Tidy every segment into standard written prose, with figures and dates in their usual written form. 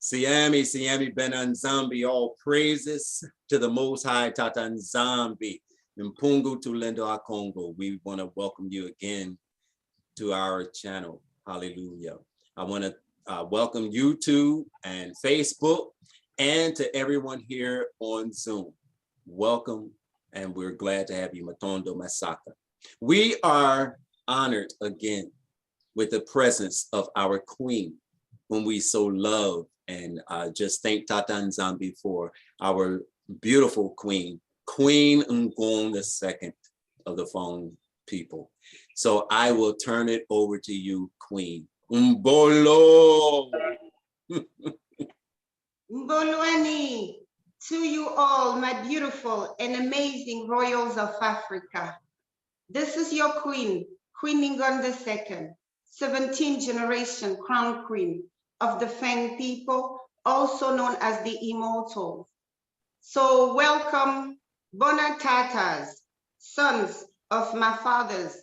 Siami ben Nzambi, all praises to the Most High Tata Nzambi. Mpungu tulendo a Congo. We want to welcome you again to our channel. Hallelujah. I want to welcome YouTube and Facebook and to everyone here on Zoom. Welcome, and we're glad to have you, Matondo Masaka. We are honored again with the presence of our Queen, whom we so love, and just thank Tata Nzambi for our beautiful Queen, Queen Ngningone II of the phone people. So I will turn it over to you, Queen. Mbolo. Mbolweni to you all, my beautiful and amazing royals of Africa. This is your Queen, Queen Ngningone II, 17th generation crown queen of the Fang people, also known as the Immortals. So welcome, Bona Tatas, sons of my fathers,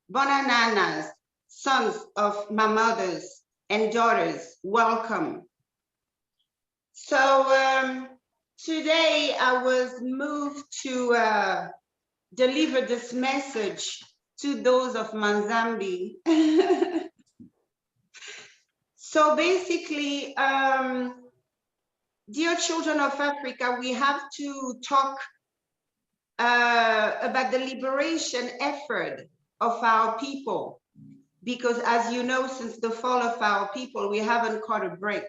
Bona Nanas, sons of my mothers and daughters, welcome. So today I was moved to deliver this message to those of Nzambi. So basically, dear children of Africa, we have to talk about the liberation effort of our people, because as you know, since the fall of our people, we haven't caught a break.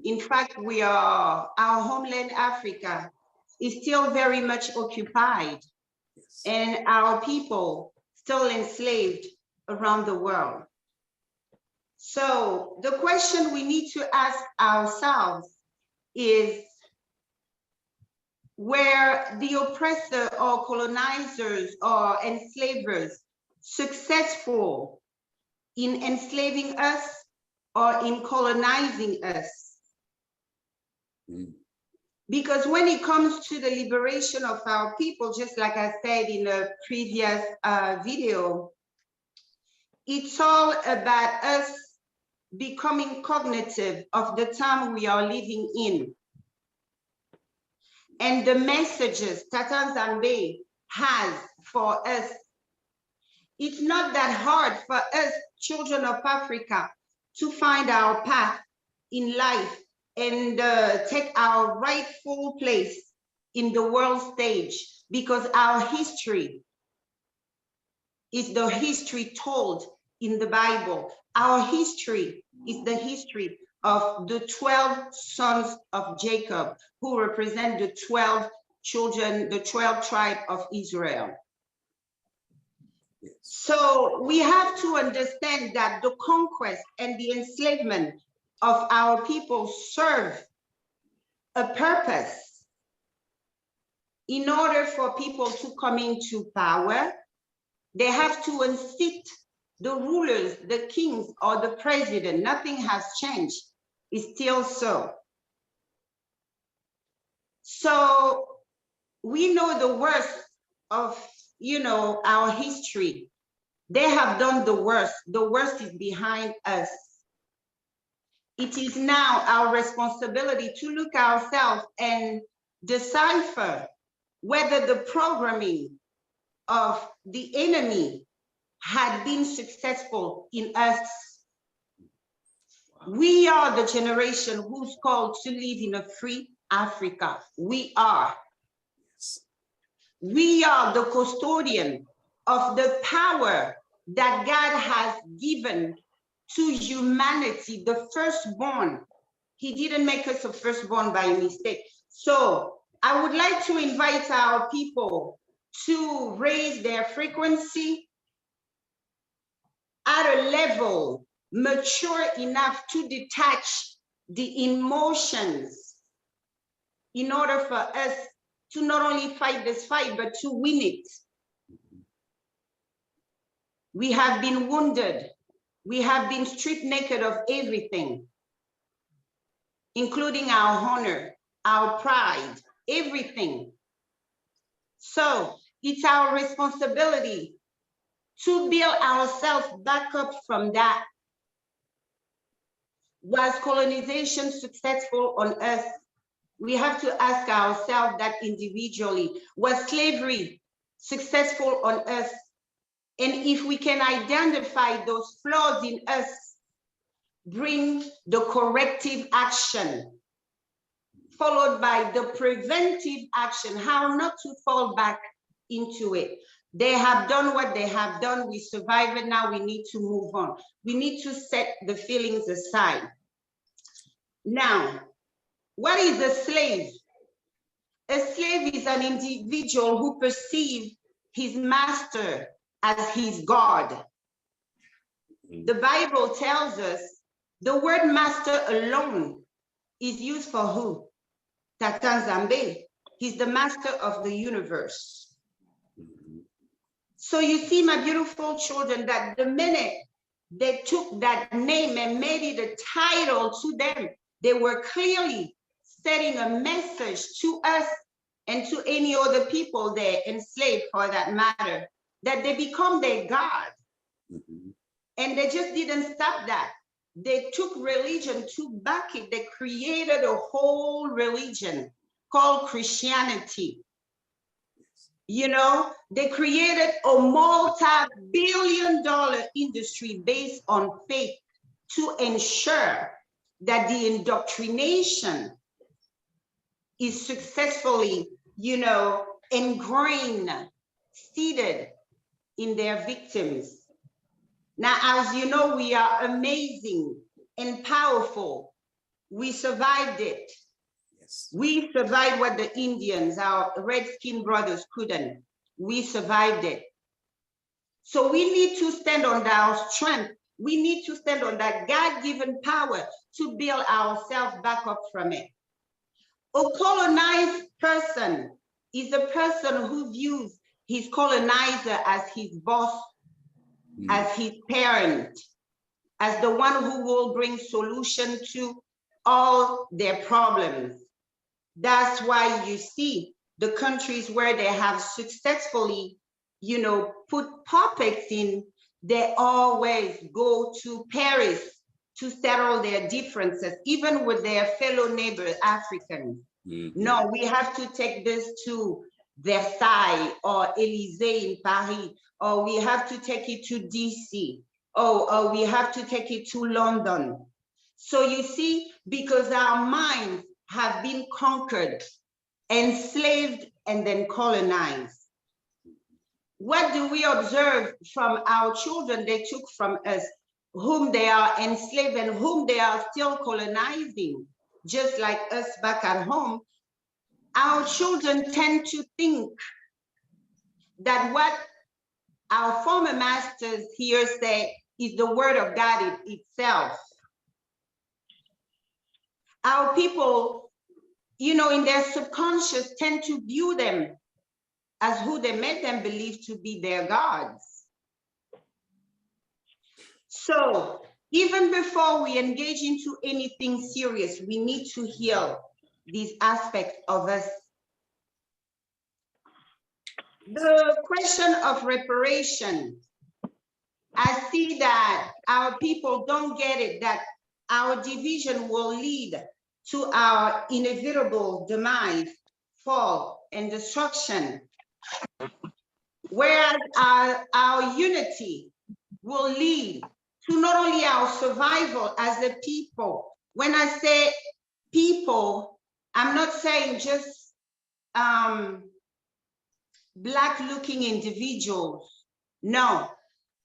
In fact, our homeland Africa is still very much occupied, and our people still enslaved around the world. So the question we need to ask ourselves is, were the oppressor or colonizers or enslavers successful in enslaving us or in colonizing us? Because when it comes to the liberation of our people, just like I said in a previous video, it's all about us becoming cognitive of the time we are living in. And the messages Tata Nzambi has for us, it's not that hard for us, children of Africa, to find our path in life and take our rightful place in the world stage, because our history is the history told in the Bible. Our history is the history of the 12 sons of Jacob, who represent the 12 children, the 12 tribes of Israel. So we have to understand that the conquest and the enslavement of our people serve a purpose. In order for people to come into power, they have to unseat the rulers, the kings, or the president. Nothing has changed. It's still so. So we know the worst of, our history. They have done the worst. The worst is behind us. It is now our responsibility to look ourselves and decipher whether the programming of the enemy had been successful in us. We are the generation who's called to live in a free Africa. We are. We are the custodian of the power that God has given to humanity, the firstborn. He didn't make us a firstborn by mistake. So I would like to invite our people to raise their frequency at a level mature enough to detach the emotions in order for us to not only fight this fight, but to win it. We have been wounded. We have been stripped naked of everything, including our honor, our pride, everything. So it's our responsibility to build ourselves back up from that. Was colonization successful on us? We have to ask ourselves that individually. Was slavery successful on us? And if we can identify those flaws in us, bring the corrective action, followed by the preventive action, how not to fall back into it. They have done what they have done. We survived it. Now we need to move on. We need to set the feelings aside. Now, what is a slave? A slave is an individual who perceives his master as his God. The Bible tells us the word master alone is used for who? Tata Nzambi. He's the master of the universe. So you see, my beautiful children, that the minute they took that name and made it a title to them, they were clearly setting a message to us and to any other people there enslaved for that matter, that they become their God. And they just didn't stop that. They took religion to back it. They created a whole religion called Christianity. You know, they created a multi-billion-dollar industry based on faith to ensure that the indoctrination is successfully, you know, ingrained, seated in their victims. Now, as you know, we are amazing and powerful. We survived it. Yes. We survived what the Indians, our red-skinned brothers, couldn't. We survived it. So we need to stand on our strength. We need to stand on that God-given power to build ourselves back up from it. A colonized person is a person who views his colonizer as his boss, as his parent, as the one who will bring solution to all their problems. That's why you see the countries where they have successfully, you know, put puppets in, they always go to Paris to settle their differences, even with their fellow neighbors, Africans. No, we have to take this to Versailles or Élysée in Paris, or we have to take it to DC, or we have to take it to London. So you see, because our minds have been conquered, enslaved, and then colonized. What do we observe from our children they took from us, whom they are enslaved and whom they are still colonizing, just like us back at home? Our children tend to think that what our former masters here say is the word of God itself. Our people, you know, in their subconscious tend to view them as who they made them believe to be their gods. So even before we engage into anything serious, we need to heal these aspects of us. The question of reparation, I see that our people don't get it, that our division will lead to our inevitable demise, fall, and destruction. Whereas our unity will lead to not only our survival as a people. When I say people, I'm not saying just Black-looking individuals. No,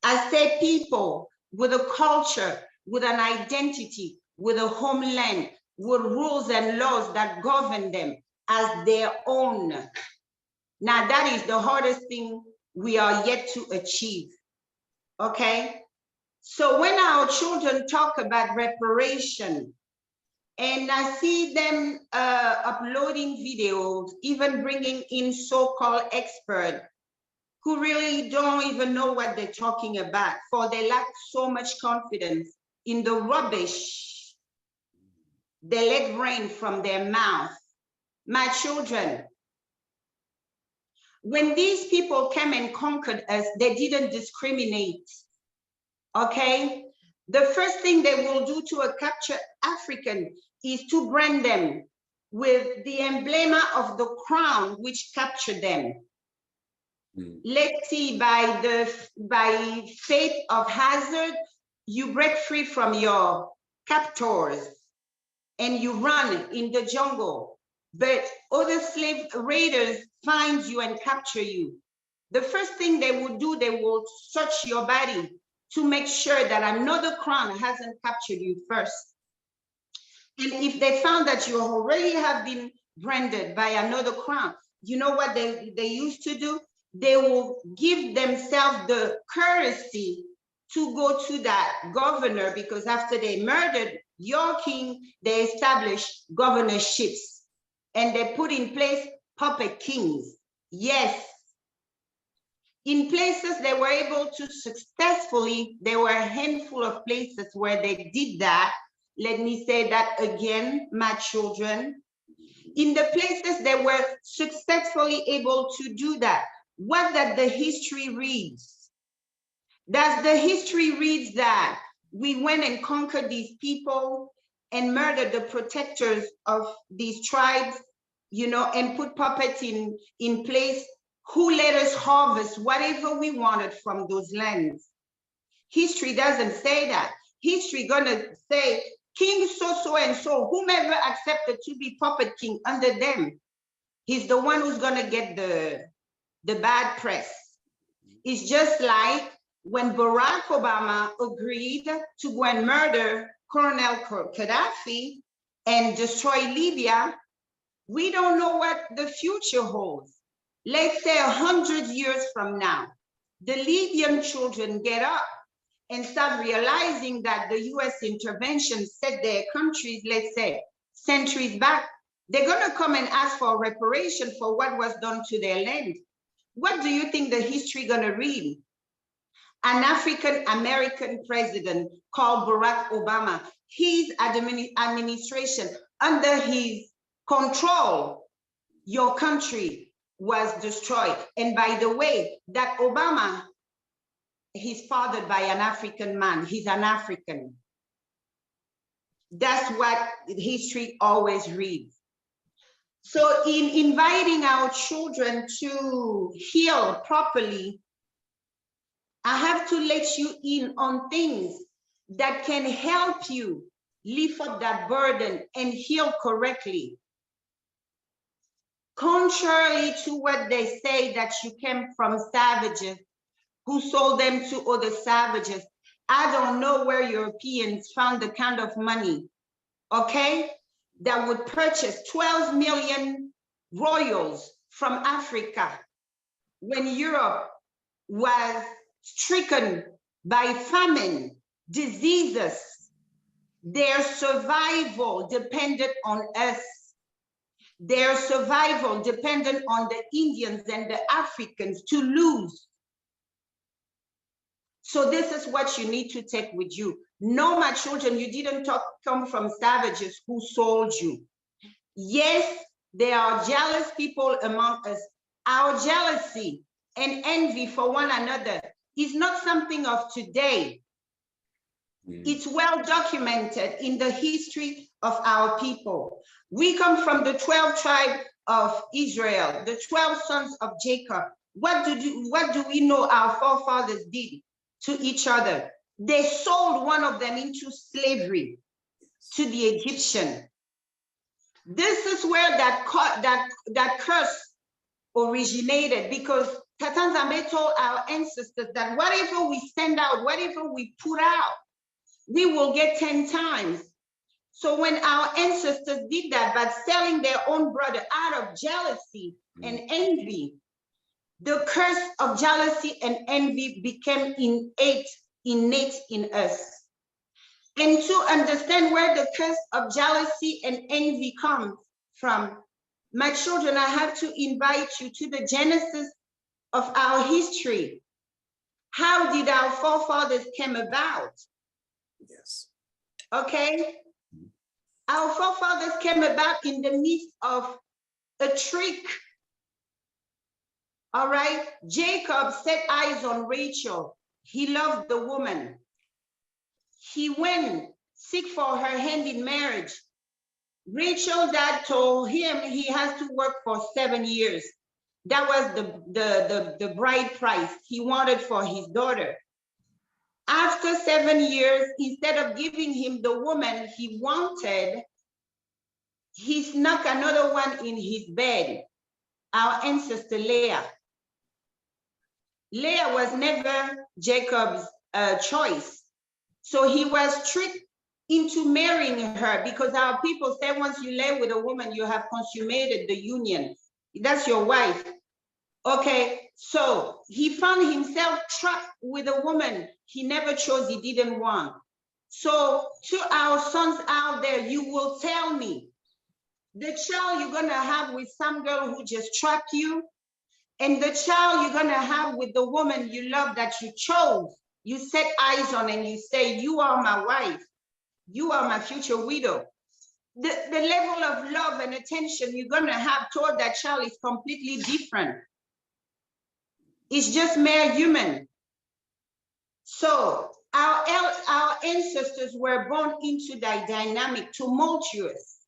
I say people with a culture, with an identity, with a homeland, with rules and laws that govern them as their own. Now, that is the hardest thing we are yet to achieve, okay? So when our children talk about reparation, and I see them uploading videos, even bringing in so-called experts who really don't even know what they're talking about, for they lack so much confidence in the rubbish they let rain from their mouth. My children, when these people came and conquered us, they didn't discriminate, okay? The first thing they will do to a captured African is to brand them with the emblem of the crown which captured them. Let's see, by fate of hazard, you break free from your captors and you run in the jungle, but other slave raiders find you and capture you. The first thing they will do, they will search your body to make sure that another crown hasn't captured you first. And if they found that you already have been branded by another crown, you know what they used to do? They will give themselves the courtesy to go to that governor, because after they murdered your king, they established governorships and they put in place puppet kings. Yes. In places they were able to successfully, there were a handful of places where they did that. Let me say that again, my children. In the places they were successfully able to do that, what does the history reads? Does the history reads that we went and conquered these people and murdered the protectors of these tribes, you know, and put puppets in place who let us harvest whatever we wanted from those lands? History doesn't say that. History gonna say, King so and so, whomever accepted to be puppet king under them, he's the one who's gonna get the bad press. It's just like when Barack Obama agreed to go and murder Colonel Gaddafi and destroy Libya. We don't know what the future holds. Let's say 100 years from now, the Libyan children get up and start realizing that the US intervention set their countries, let's say, centuries back. They're gonna come and ask for reparation for what was done to their land. What do you think the history gonna read? An African-American president called Barack Obama, his administration, under his control, your country was destroyed. And by the way, that Obama, he's fathered by an African man. He's an African. That's what history always reads. So in inviting our children to heal properly, I have to let you in on things that can help you lift up that burden and heal correctly. Contrary to what they say that you came from savages who sold them to other savages, I don't know where Europeans found the kind of money, okay, that would purchase 12 million royals from Africa when Europe was stricken by famine, diseases. Their survival depended on us. Their survival depended on the Indians and the Africans to lose. So this is what you need to take with you. No, my children, you didn't come from savages who sold you. Yes, there are jealous people among us. Our jealousy and envy for one another is not something of today. It's well documented in the history of our people. We come from the 12 tribes of Israel, the 12 sons of Jacob. What do we know our forefathers did to each other? They sold one of them into slavery to the Egyptian. This is where that curse originated, because Tata Nzambi told our ancestors that whatever we send out, whatever we put out, we will get 10 times. So when our ancestors did that by selling their own brother out of jealousy and envy, the curse of jealousy and envy became innate in us. And to understand where the curse of jealousy and envy comes from, my children, I have to invite you to the genesis of our history. How did our forefathers came about? Yes. Okay. Our forefathers came about in the midst of a trick. All right. Jacob set eyes on Rachel. He loved the woman. he went seek for her hand in marriage. Rachel's dad told him he has to work for 7 years. That was the bride price he wanted for his daughter. After 7 years, instead of giving him the woman he wanted, he snuck another one in his bed, our ancestor Leah. Leah was never Jacob's choice. So he was tricked into marrying her, because our people say once you lay with a woman, you have consummated the union. That's your wife. Okay, so he found himself trapped with a woman he never chose, he didn't want. So to our sons out there, you will tell me, the child you're gonna have with some girl who just trapped you, and the child you're gonna have with the woman you love that you chose, you set eyes on and you say, you are my wife, you are my future widow. The level of love and attention you're gonna have toward that child is completely different. It's just mere human. So our ancestors were born into that dynamic, tumultuous.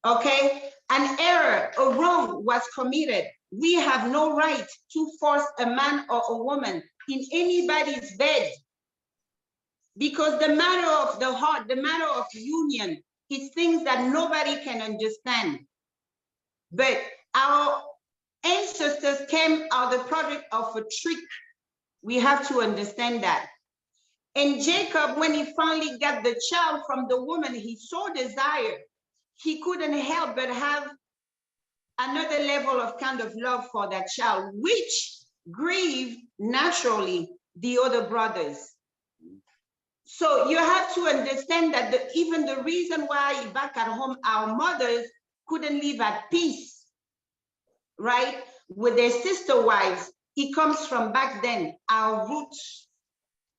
Okay, an error, a wrong was committed. We have no right to force a man or a woman in anybody's bed, because the matter of the heart, the matter of union, is things that nobody can understand. But our ancestors came out the product of a trick. We have to understand that. And Jacob, when he finally got the child from the woman he so desired, he couldn't help but have another level of kind of love for that child, which grieved naturally the other brothers. So you have to understand that even the reason why back at home, our mothers couldn't live at peace, right, with their sister wives, it comes from back then, our roots,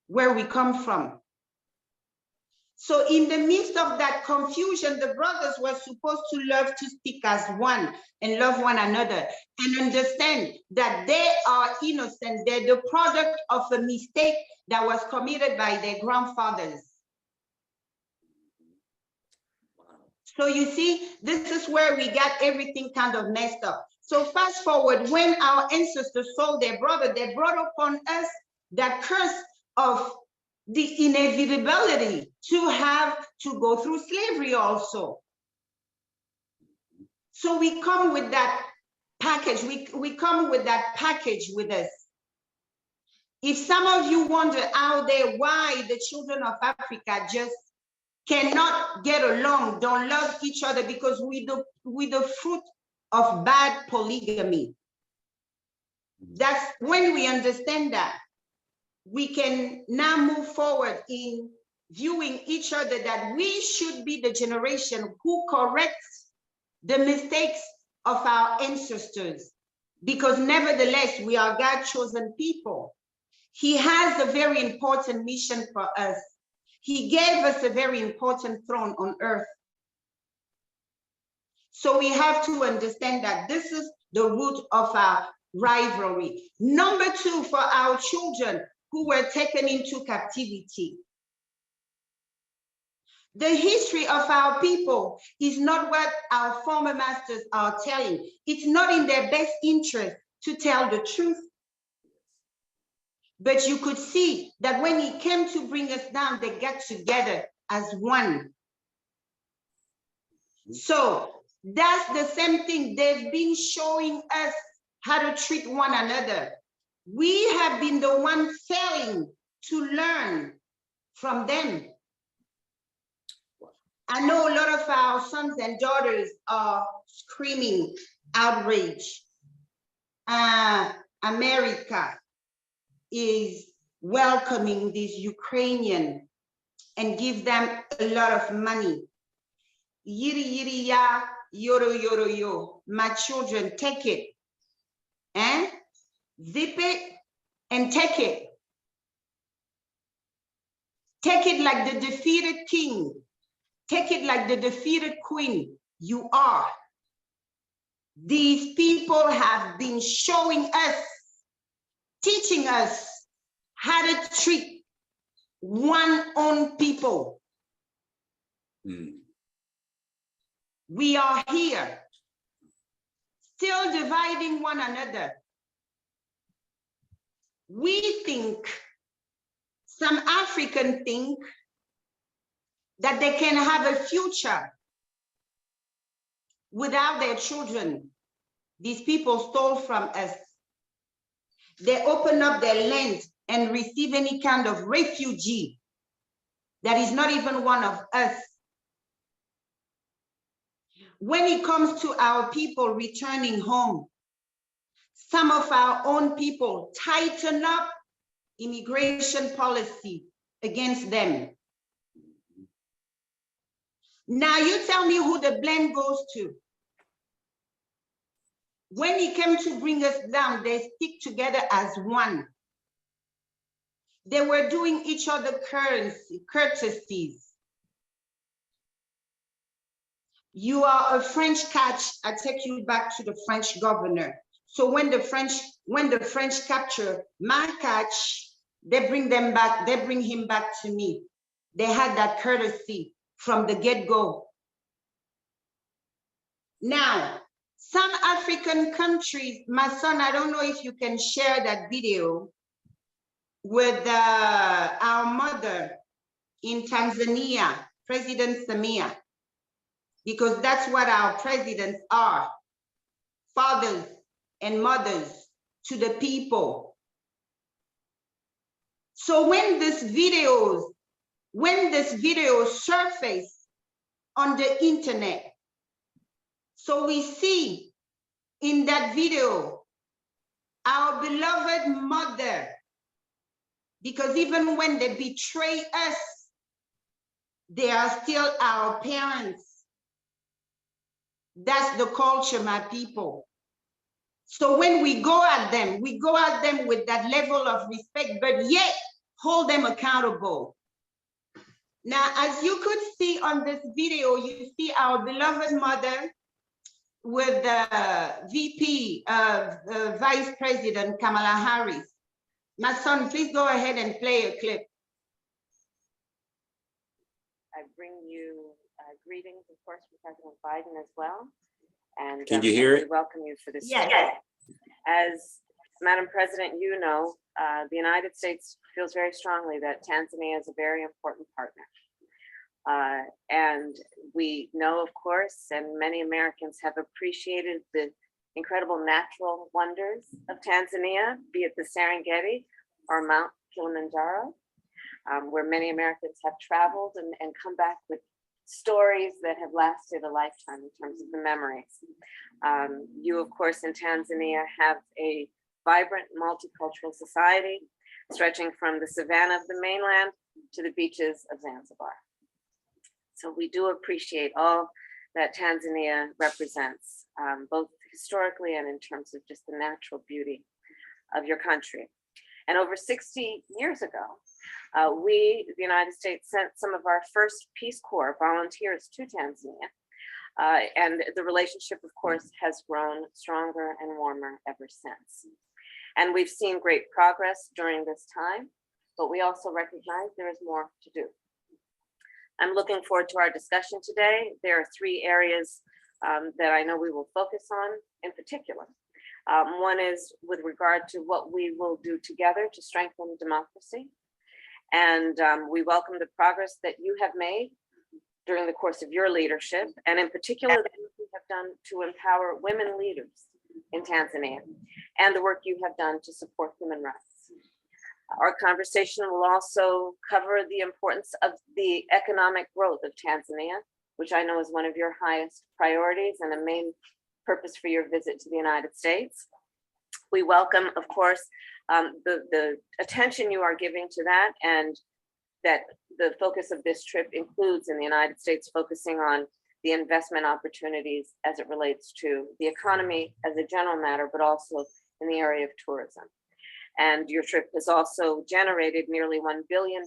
where we come from. So in the midst of that confusion, the brothers were supposed to love to stick as one and love one another and understand that they are innocent. They're the product of a mistake that was committed by their grandfathers. So you see, this is where we got everything kind of messed up. So fast forward, when our ancestors sold their brother, they brought upon us that curse of the inevitability to have to go through slavery also. So we come with that package, we come with that package with us. If some of you wonder out there why the children of Africa just cannot get along, don't love each other, because we the fruit of bad polygamy. That's when we understand that, we can now move forward in viewing each other that we should be the generation who corrects the mistakes of our ancestors, because nevertheless, we are God's chosen people. He has a very important mission for us. He gave us a very important throne on earth. So we have to understand that this is the root of our rivalry. Number two, for our children who were taken into captivity. The history of our people is not what our former masters are telling. It's not in their best interest to tell the truth. But you could see that when he came to bring us down, they got together as one. So that's the same thing. They've been showing us how to treat one another. We have been the one failing to learn from them. I know a lot of our sons and daughters are screaming outrage. America is welcoming these Ukrainian and give them a lot of money. Yiri yiri ya, yoro yoro yo. My children, take it. Zip it and take it. Take it like the defeated king. Take it like the defeated queen you are. These people have been showing us, teaching us how to treat one own people. We are here, still dividing one another. We think, some Africans think, that they can have a future without their children. These people stole from us. They open up their land and receive any kind of refugee that is not even one of us. When it comes to our people returning home, some of our own people tighten up immigration policy against them. Now you tell me who the blame goes to. When it came to bring us down, they stick together as one. They were doing each other courtesies. You are a French catch, I take you back to the French governor. So when the French capture my catch, they bring them back, they bring him back to me. They had that courtesy from the get-go. Now, some African countries, my son, I don't know if you can share that video with our mother in Tanzania, President Samia, because that's what our presidents are, fathers and mothers to the people. So when this video surfaced on the internet, so we see in that video our beloved mother, because even when they betray us, they are still our parents. That's the culture, my people. So when we go at them with that level of respect, but yet hold them accountable. Now, as you could see on this video, you see our beloved mother with the VP of Vice President Kamala Harris. My son, please go ahead and play a clip. I bring you greetings, of course, from President Biden as well. And can you hear it? Welcome you for this. Yes. As Madam President, you know, the United States feels very strongly that Tanzania is a very important partner. And we know, of course, and many Americans have appreciated the incredible natural wonders of Tanzania, be it the Serengeti or Mount Kilimanjaro, where many Americans have traveled and come back with stories that have lasted a lifetime in terms of the memories. You, of course, in Tanzania have a vibrant multicultural society stretching from the savannah of the mainland to the beaches of Zanzibar. So we do appreciate all that Tanzania represents, both historically and in terms of just the natural beauty of your country. And over 60 years ago, we, the United States, sent some of our first Peace Corps volunteers to Tanzania. And the relationship, of course, has grown stronger and warmer ever since. And we've seen great progress during this time, but we also recognize there is more to do. I'm looking forward to our discussion today. There are three areas that I know we will focus on in particular. One is with regard to what we will do together to strengthen democracy. And we welcome the progress that you have made during the course of your leadership, and in particular, the work you have done to empower women leaders in Tanzania, and the work you have done to support human rights. Our conversation will also cover the importance of the economic growth of Tanzania, which I know is one of your highest priorities and a main purpose for your visit to the United States. We welcome, of course, the attention you are giving to that, and that the focus of this trip includes in the United States focusing on the investment opportunities as it relates to the economy as a general matter, but also in the area of tourism. And your trip has also generated nearly $1 billion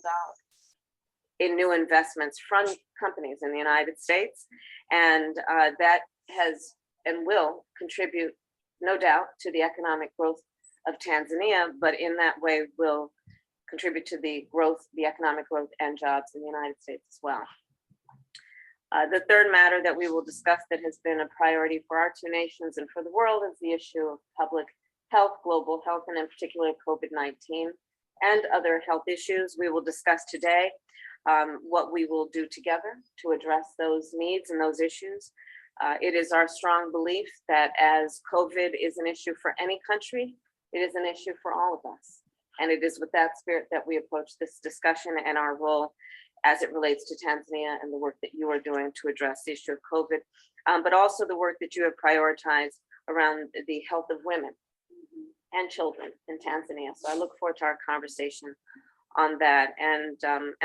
in new investments from companies in the United States. And that has and will contribute, no doubt, to the economic growth of Tanzania, but in that way will contribute to the growth, the economic growth and jobs in the United States as well. The third matter that we will discuss that has been a priority for our two nations and for the world is the issue of public health, global health, and in particular COVID-19 and other health issues. We will discuss today what we will do together to address those needs and those issues. It is our strong belief that as COVID is an issue for any country, it is an issue for all of us. And it is with that spirit that we approach this discussion and our role as it relates to Tanzania and the work that you are doing to address the issue of COVID, but also the work that you have prioritized around the health of women and children in Tanzania. So I look forward to our conversation on that. And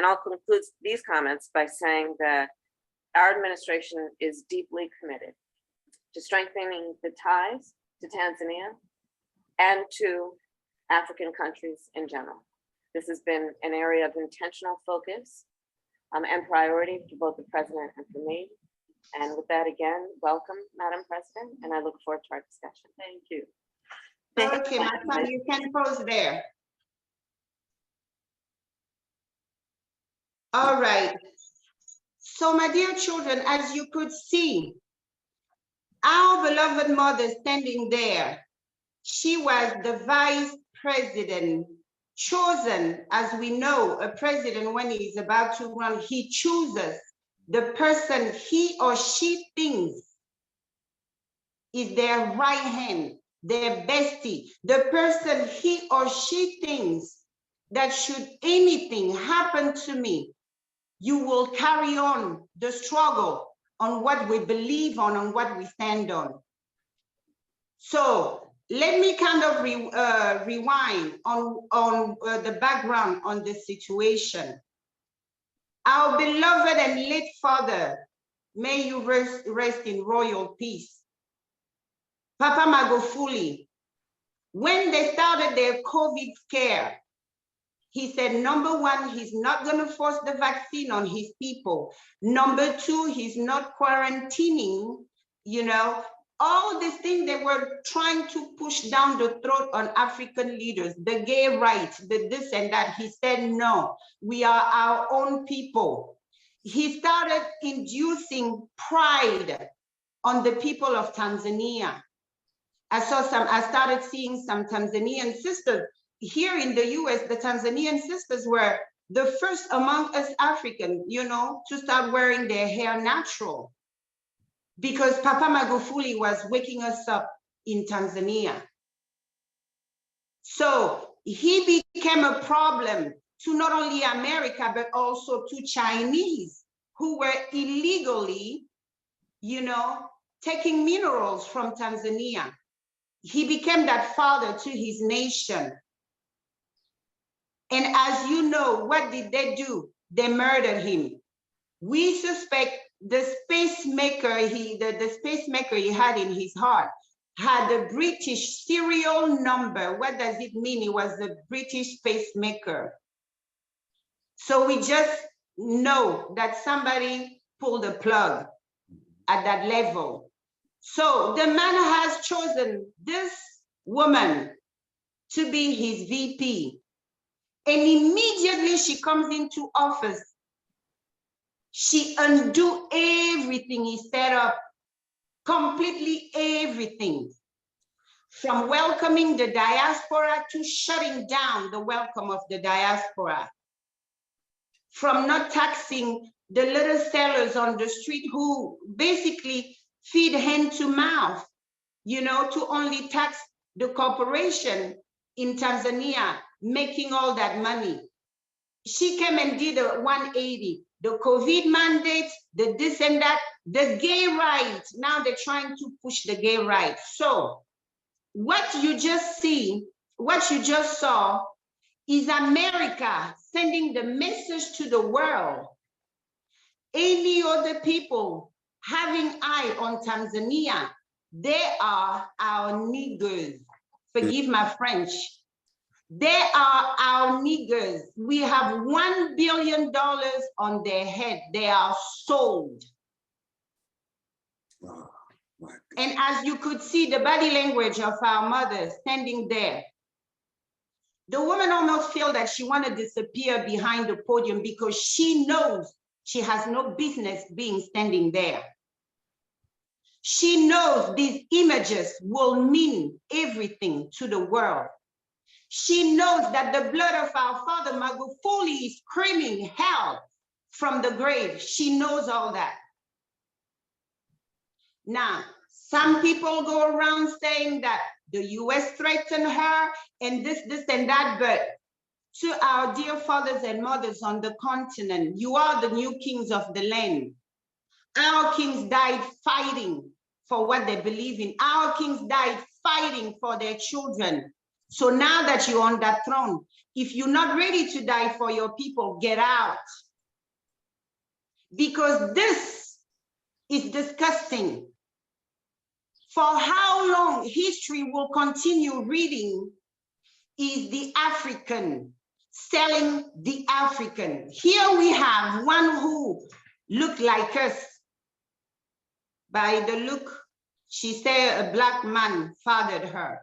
I'll conclude these comments by saying that our administration is deeply committed to strengthening the ties to Tanzania and to African countries in general. This has been an area of intentional focus and priority for both the president and for me. And with that, again, welcome, Madam President, and I look forward to our discussion. Thank you. Okay, my son, you can pause there. All right. So, my dear children, as you could see, our beloved mother standing there, she was the vice president, chosen. As we know, a president, when he is about to run, he chooses the person he or she thinks is their right hand, their bestie, the person he or she thinks that should anything happen to me, you will carry on the struggle on what we believe on what we stand on. So let me kind of rewind on the background on this situation. Our beloved and late father, may you rest in royal peace, Papa Magufuli, when they started their COVID scare, he said, number one, he's not going to force the vaccine on his people. Number two, he's not quarantining, you know, all these things they were trying to push down the throat on African leaders, the gay rights, the this and that. He said, no, we are our own people. He started inducing pride on the people of Tanzania. I started seeing some Tanzanian sisters. Here in the US, the Tanzanian sisters were the first among us African, you know, to start wearing their hair natural, because Papa Magufuli was waking us up in Tanzania. So he became a problem to not only America, but also to Chinese who were illegally, you know, taking minerals from Tanzania. He became that father to his nation. And as you know, what did they do? They murdered him. We suspect the pacemaker he had in his heart had a British serial number. What does it mean? It was a British pacemaker. So we just know that somebody pulled the plug at that level. So the man has chosen this woman to be his VP. And immediately she comes into office, she undo everything he set up, completely everything, from welcoming the diaspora to shutting down the welcome of the diaspora, from not taxing the little sellers on the street who basically feed hand to mouth, you know, to only tax the corporation in Tanzania making all that money. She came and did a 180, the COVID mandates, the this and that, the gay rights. Now they're trying to push the gay rights. So what you just saw is America sending the message to the world. Any other people having eye on Tanzania, they are our niggers. Forgive my French. They are our niggers. We have $1 billion on their head. They are sold. Oh, my God. And as you could see the body language of our mother standing there, The woman almost feels that she wants to disappear behind the podium because she knows she has no business being standing there. She knows these images will mean everything to the world. She knows that the blood of our father Magufuli is screaming hell from the grave. She knows all that. Now, some people go around saying that the US threatened her and this and that, but to our dear fathers and mothers on the continent, you are the new kings of the land. Our kings died fighting for what they believe in. Our kings died fighting for their children. So now that you're on that throne, if you're not ready to die for your people, get out. Because this is disgusting. For how long history will continue reading is the African selling the African. Here we have one who looked like us. By the look, she said a black man fathered her.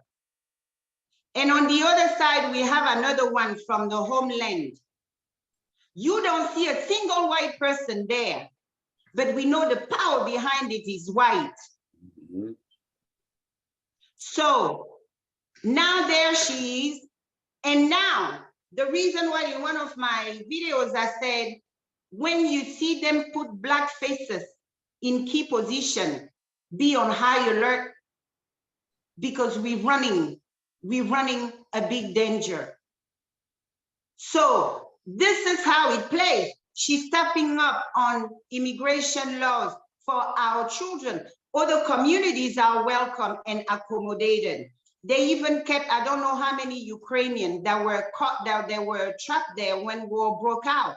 And on the other side, we have another one from the homeland. You don't see a single white person there, but we know the power behind it is white. Mm-hmm. So now there she is. And now the reason why in one of my videos I said, when you see them put black faces in key position, be on high alert, because we're running a big danger. So this is how it plays. She's stepping up on immigration laws for our children. Other communities are welcome and accommodated. They even kept, I don't know how many Ukrainians that were caught, that they were trapped there when war broke out.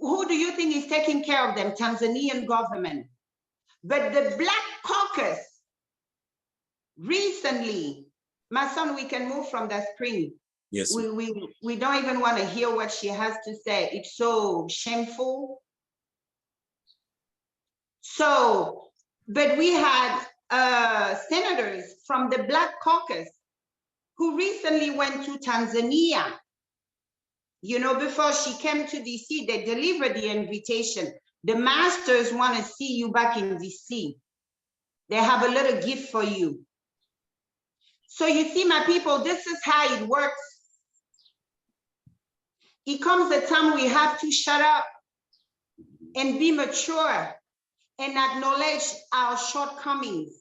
Who do you think is taking care of them? Tanzanian government. But the Black Caucus, recently, my son, we can move from the screen. Yes. We don't even want to hear what she has to say. It's so shameful. So, but we had senators from the Black Caucus who recently went to Tanzania. You know, before she came to DC, they delivered the invitation. The masters want to see you back in DC. They have a little gift for you. So you see, my people, this is how it works. It comes a time we have to shut up and be mature and acknowledge our shortcomings.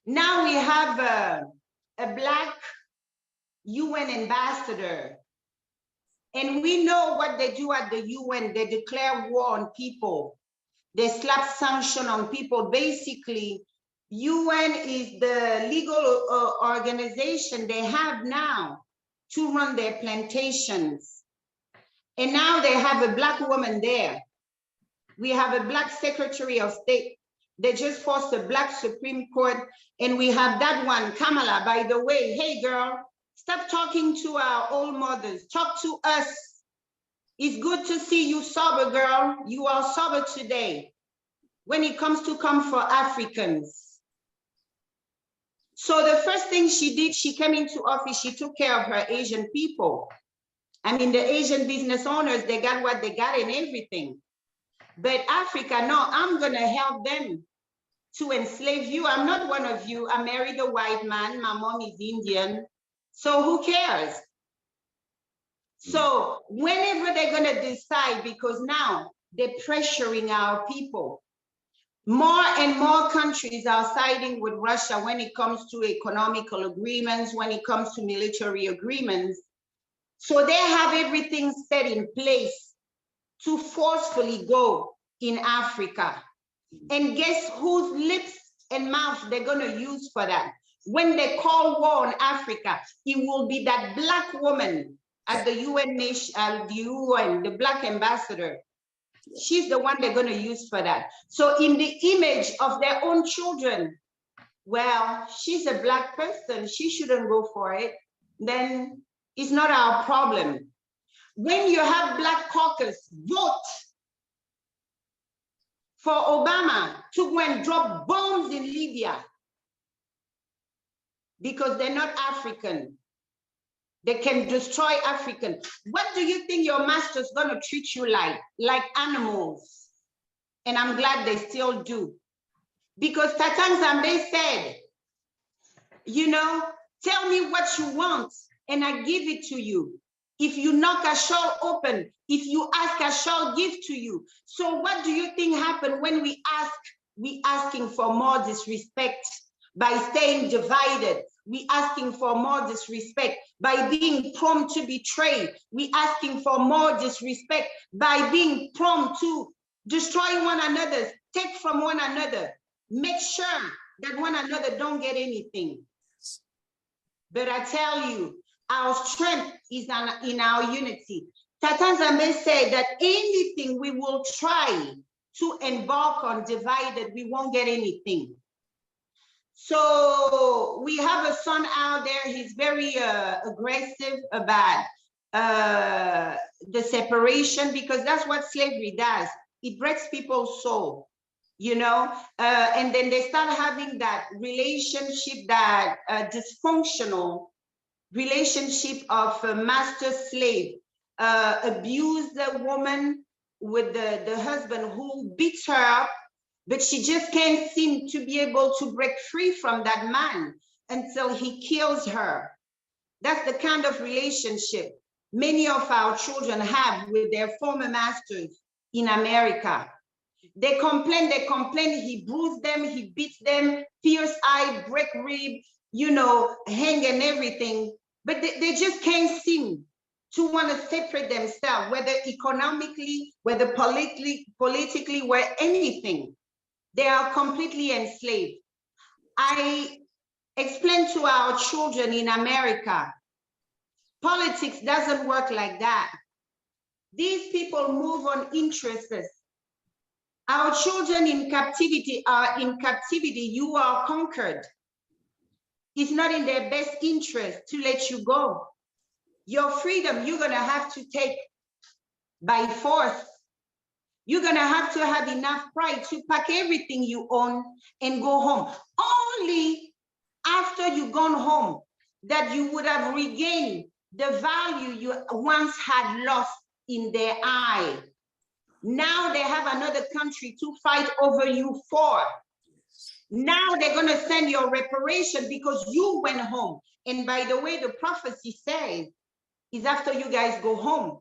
Now we have a Black UN ambassador, and we know what they do at the UN. They declare war on people. They slap sanction on people. Basically, UN is the legal organization they have now to run their plantations. And now they have a Black woman there. We have a Black Secretary of State. They just forced a Black Supreme Court. And we have that one, Kamala, by the way. Hey, girl, stop talking to our old mothers. Talk to us. It's good to see you sober, girl. You are sober today when it comes to come for Africans. So the first thing she did, she came into office, she took care of her Asian people. I mean, the Asian business owners, they got what they got and everything. But Africa, no, I'm gonna help them to enslave you. I'm not one of you. I married a white man, my mom is Indian, so who cares? So whenever they're gonna decide, because now they're pressuring our people, more and more countries are siding with Russia when it comes to economical agreements, when it comes to military agreements. So they have everything set in place to forcefully go in Africa. And guess whose lips and mouth they're gonna use for that? When they call war on Africa, it will be that Black woman at the UN nation, the UN, the Black ambassador. She's the one they're gonna use for that. So in the image of their own children, well, she's a Black person, she shouldn't go for it, then it's not our problem. When you have Black Caucus vote for Obama to go and drop bombs in Libya because they're not African. They can destroy African. What do you think your master's gonna treat you like? Like animals. And I'm glad they still do. Because Tata Nzambi said, you know, tell me what you want and I give it to you. If you knock, I shall open. If you ask, I shall give to you. So what do you think happened when we ask? We asking for more disrespect by staying divided. We asking for more disrespect by being prompt to betray. We asking for more disrespect by being prompt to destroy one another, take from one another, make sure that one another don't get anything. But I tell you, our strength is in our unity. Tata Nzambi said that anything we will try to embark on divided, we won't get anything. So we have a son out there, he's very aggressive about the separation, because that's what slavery does. It breaks people's soul, you know, and then they start having that relationship, that dysfunctional relationship of master-slave, abuse the woman with the husband who beats her up, but she just can't seem to be able to break free from that man until he kills her. That's the kind of relationship many of our children have with their former masters in America. They complain, he bruised them, he beats them, fierce eye, break rib, you know, hang and everything, but they just can't seem to want to separate themselves, whether economically, whether politically, where anything. They are completely enslaved. I explained to our children in America, politics doesn't work like that. These people move on interests. Our children in captivity are in captivity. You are conquered. It's not in their best interest to let you go. Your freedom, you're gonna have to take by force. You're gonna have to have enough pride to pack everything you own and go home. Only after you've gone home that you would have regained the value you once had lost in their eye. Now they have another country to fight over you for. Now they're gonna send you a reparation because you went home. And by the way, the prophecy says is after you guys go home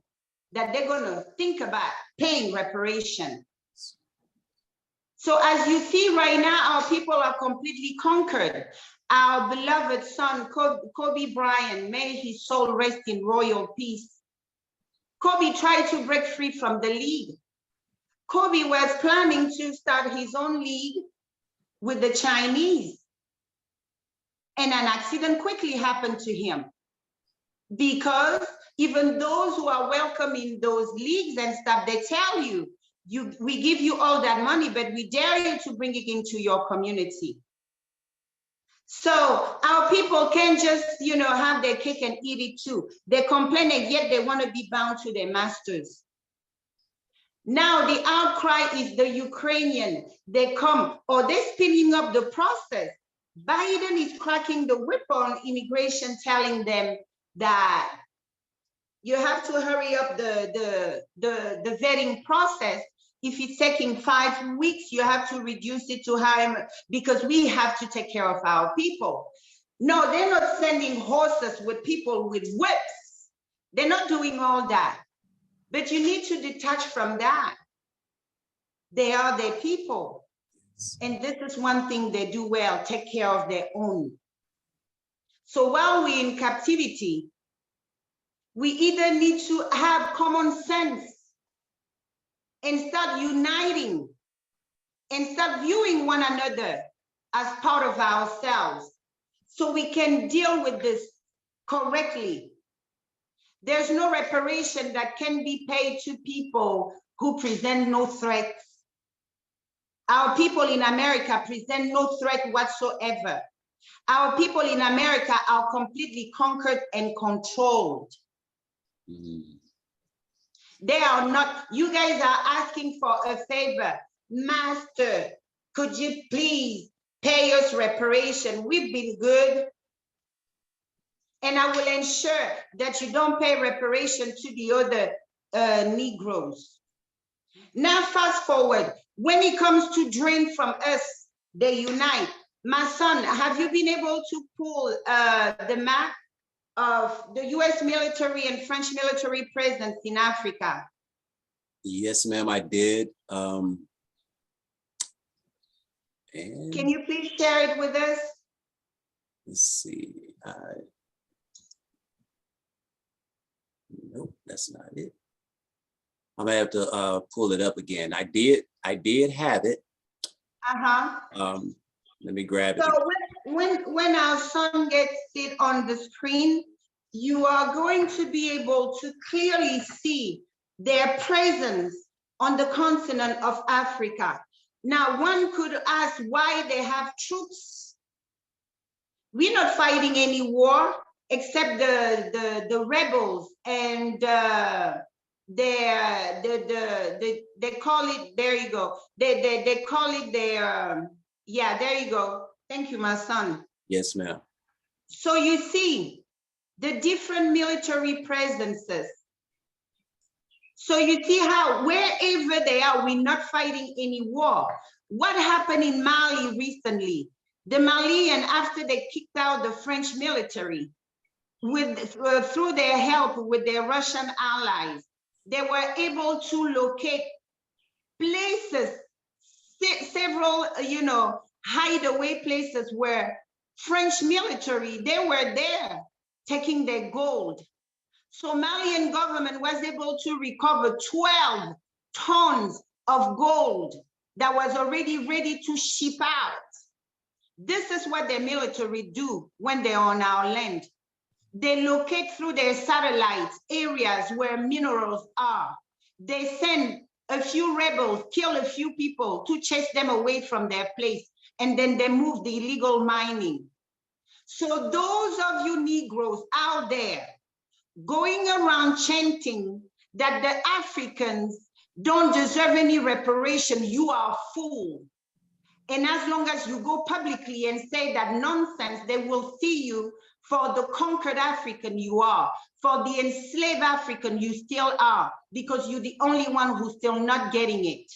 that they're gonna think about paying reparation. So as you see right now, our people are completely conquered. Our beloved son, Kobe Bryant, may his soul rest in royal peace. Kobe tried to break free from the league. Kobe was planning to start his own league with the Chinese. And an accident quickly happened to him. Because even those who are welcome in those leagues and stuff, they tell you, we give you all that money, but we dare you to bring it into your community. So our people can't just, you know, have their cake and eat it too. They complain and yet they want to be bound to their masters. Now the outcry is the Ukrainian. They come, or they're speeding up the process. Biden is cracking the whip on immigration, telling them that you have to hurry up the vetting process. If it's taking 5 weeks, you have to reduce it to how, because we have to take care of our people. No, they're not sending horses with people with whips. They're not doing all that. But you need to detach from that. They are their people. And this is one thing they do well, take care of their own. So while we're in captivity, we either need to have common sense and start uniting and start viewing one another as part of ourselves so we can deal with this correctly. There's no reparation that can be paid to people who present no threats. Our people in America present no threat whatsoever. Our people in America are completely conquered and controlled. They are not, you guys are asking for a favor. Master, could you please pay us reparation? We've been good. And I will ensure that you don't pay reparation to the other Negroes. Now, fast forward, when it comes to drain from us, they unite. My son, have you been able to pull the map of the US military and French military presence in Africa? Yes, ma'am, I did. And can you please share it with us? Let's see. Nope, that's not it. I'm gonna have to pull it up again. I did have it. Let me grab it. So when our son gets it on the screen, you are going to be able to clearly see their presence on the continent of Africa. Now, one could ask why they have troops. We're not fighting any war except the rebels and they call it, there you go. They call it their, yeah, there you go. Thank you, my son. Yes, ma'am. So you see the different military presences. So you see how wherever they are, we're not fighting any war. What happened in Mali recently? The Malian, after they kicked out the French military, through their help with their Russian allies, they were able to locate places, several, hideaway places where French military, they were there taking their gold. So Malian government was able to recover 12 tons of gold that was already ready to ship out. This is what their military do when they're on our land. They locate through their satellites areas where minerals are. They send a few rebels, kill a few people to chase them away from their place, and then they move the illegal mining. So those of you Negroes out there going around chanting that the Africans don't deserve any reparation, you are a fool. And as long as you go publicly and say that nonsense, they will see you for the conquered African you are, for the enslaved African you still are, because you're the only one who's still not getting it.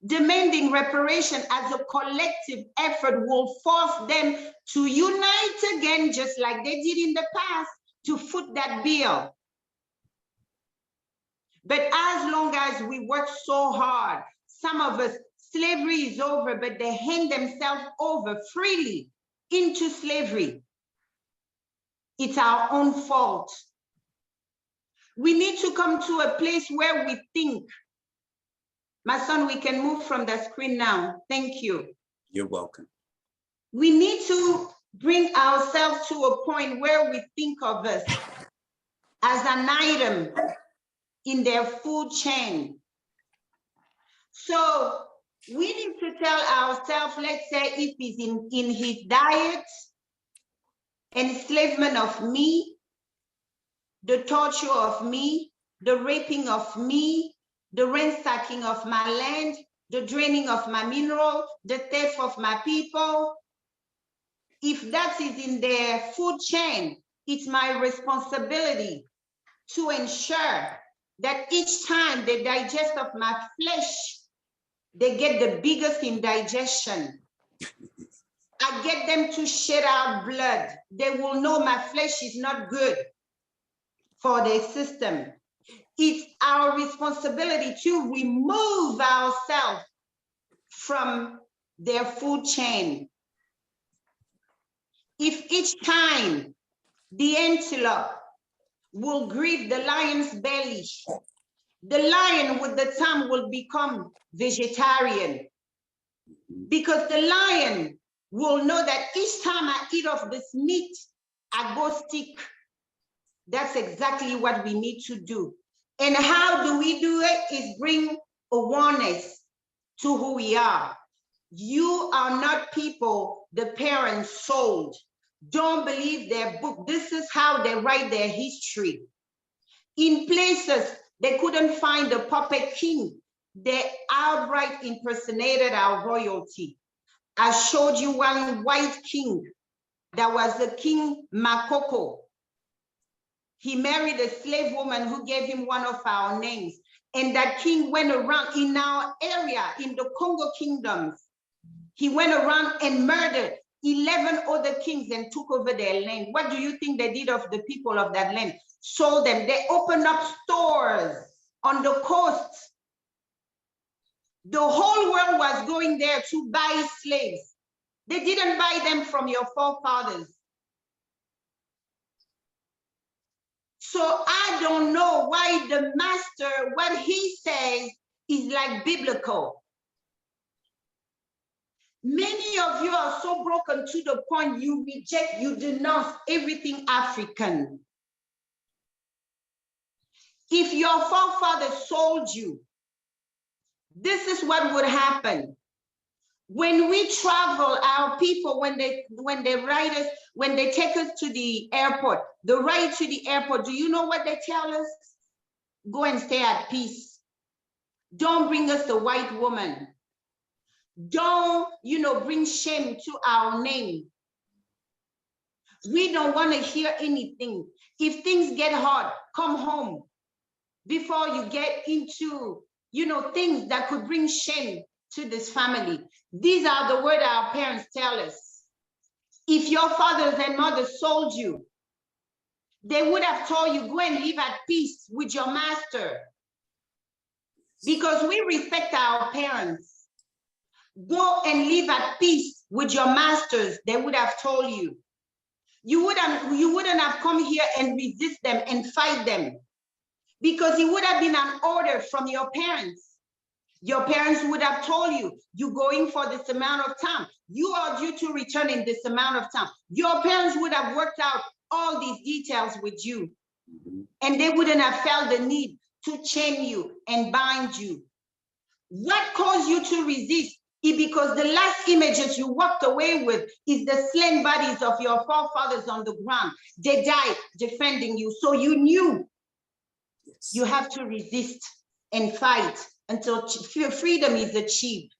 Demanding reparation as a collective effort will force them to unite again, just like they did in the past, to foot that bill. But as long as we work so hard, some of us, slavery is over, but they hand themselves over freely into slavery. It's our own fault. We need to come to a place where we think. My son, we can move from the screen now. Thank you. You're welcome. We need to bring ourselves to a point where we think of us as an item in their food chain. So we need to tell ourselves, let's say if he's in his diet, enslavement of me, the torture of me, the raping of me, the ransacking of my land, the draining of my mineral, the theft of my people. If that is in their food chain, it's my responsibility to ensure that each time they digest of my flesh, they get the biggest indigestion. I get them to shed out blood. They will know my flesh is not good for their system. It's our responsibility to remove ourselves from their food chain. If each time the antelope will grieve the lion's belly, the lion with the time will become vegetarian, because the lion will know that each time I eat of this meat, I go sick. That's exactly what we need to do. And how do we do it? Is bring awareness to who we are. You are not people the parents sold. Don't believe their book. This is how they write their history. In places they couldn't find a puppet king, they outright impersonated our royalty. I showed you one white king That was the King Makoko. He married a slave woman who gave him one of our names. And that king went around in our area, in the Congo kingdoms. He went around and murdered 11 other kings and took over their land. What do you think they did of the people of that land? Sold them. They opened up stores on the coast. The whole world was going there to buy slaves. They didn't buy them from your forefathers. So I don't know why the master, what he says is like biblical. Many of you are so broken to the point you reject, you denounce everything African. If your forefathers sold you, this is what would happen. When we travel, our people, when they ride us, when they take us to the airport, the ride to the airport, do you know what they tell us? Go and stay at peace. Don't bring us the white woman. Don't, bring shame to our name. We don't want to hear anything. If things get hard, come home before you get into, things that could bring shame to this family. These are the words our parents tell us. If your fathers and mothers sold you, they would have told you, go and live at peace with your master. Because we respect our parents. Go and live at peace with your masters, they would have told you. You wouldn't have come here and resist them and fight them. Because it would have been an order from your parents. Your parents would have told you, you're going for this amount of time. You are due to return in this amount of time. Your parents would have worked out all these details with you. And they wouldn't have felt the need to chain you and bind you. What caused you to resist is because the last images you walked away with is the slain bodies of your forefathers on the ground. They died defending you. So you knew you have to resist and fight until freedom is achieved.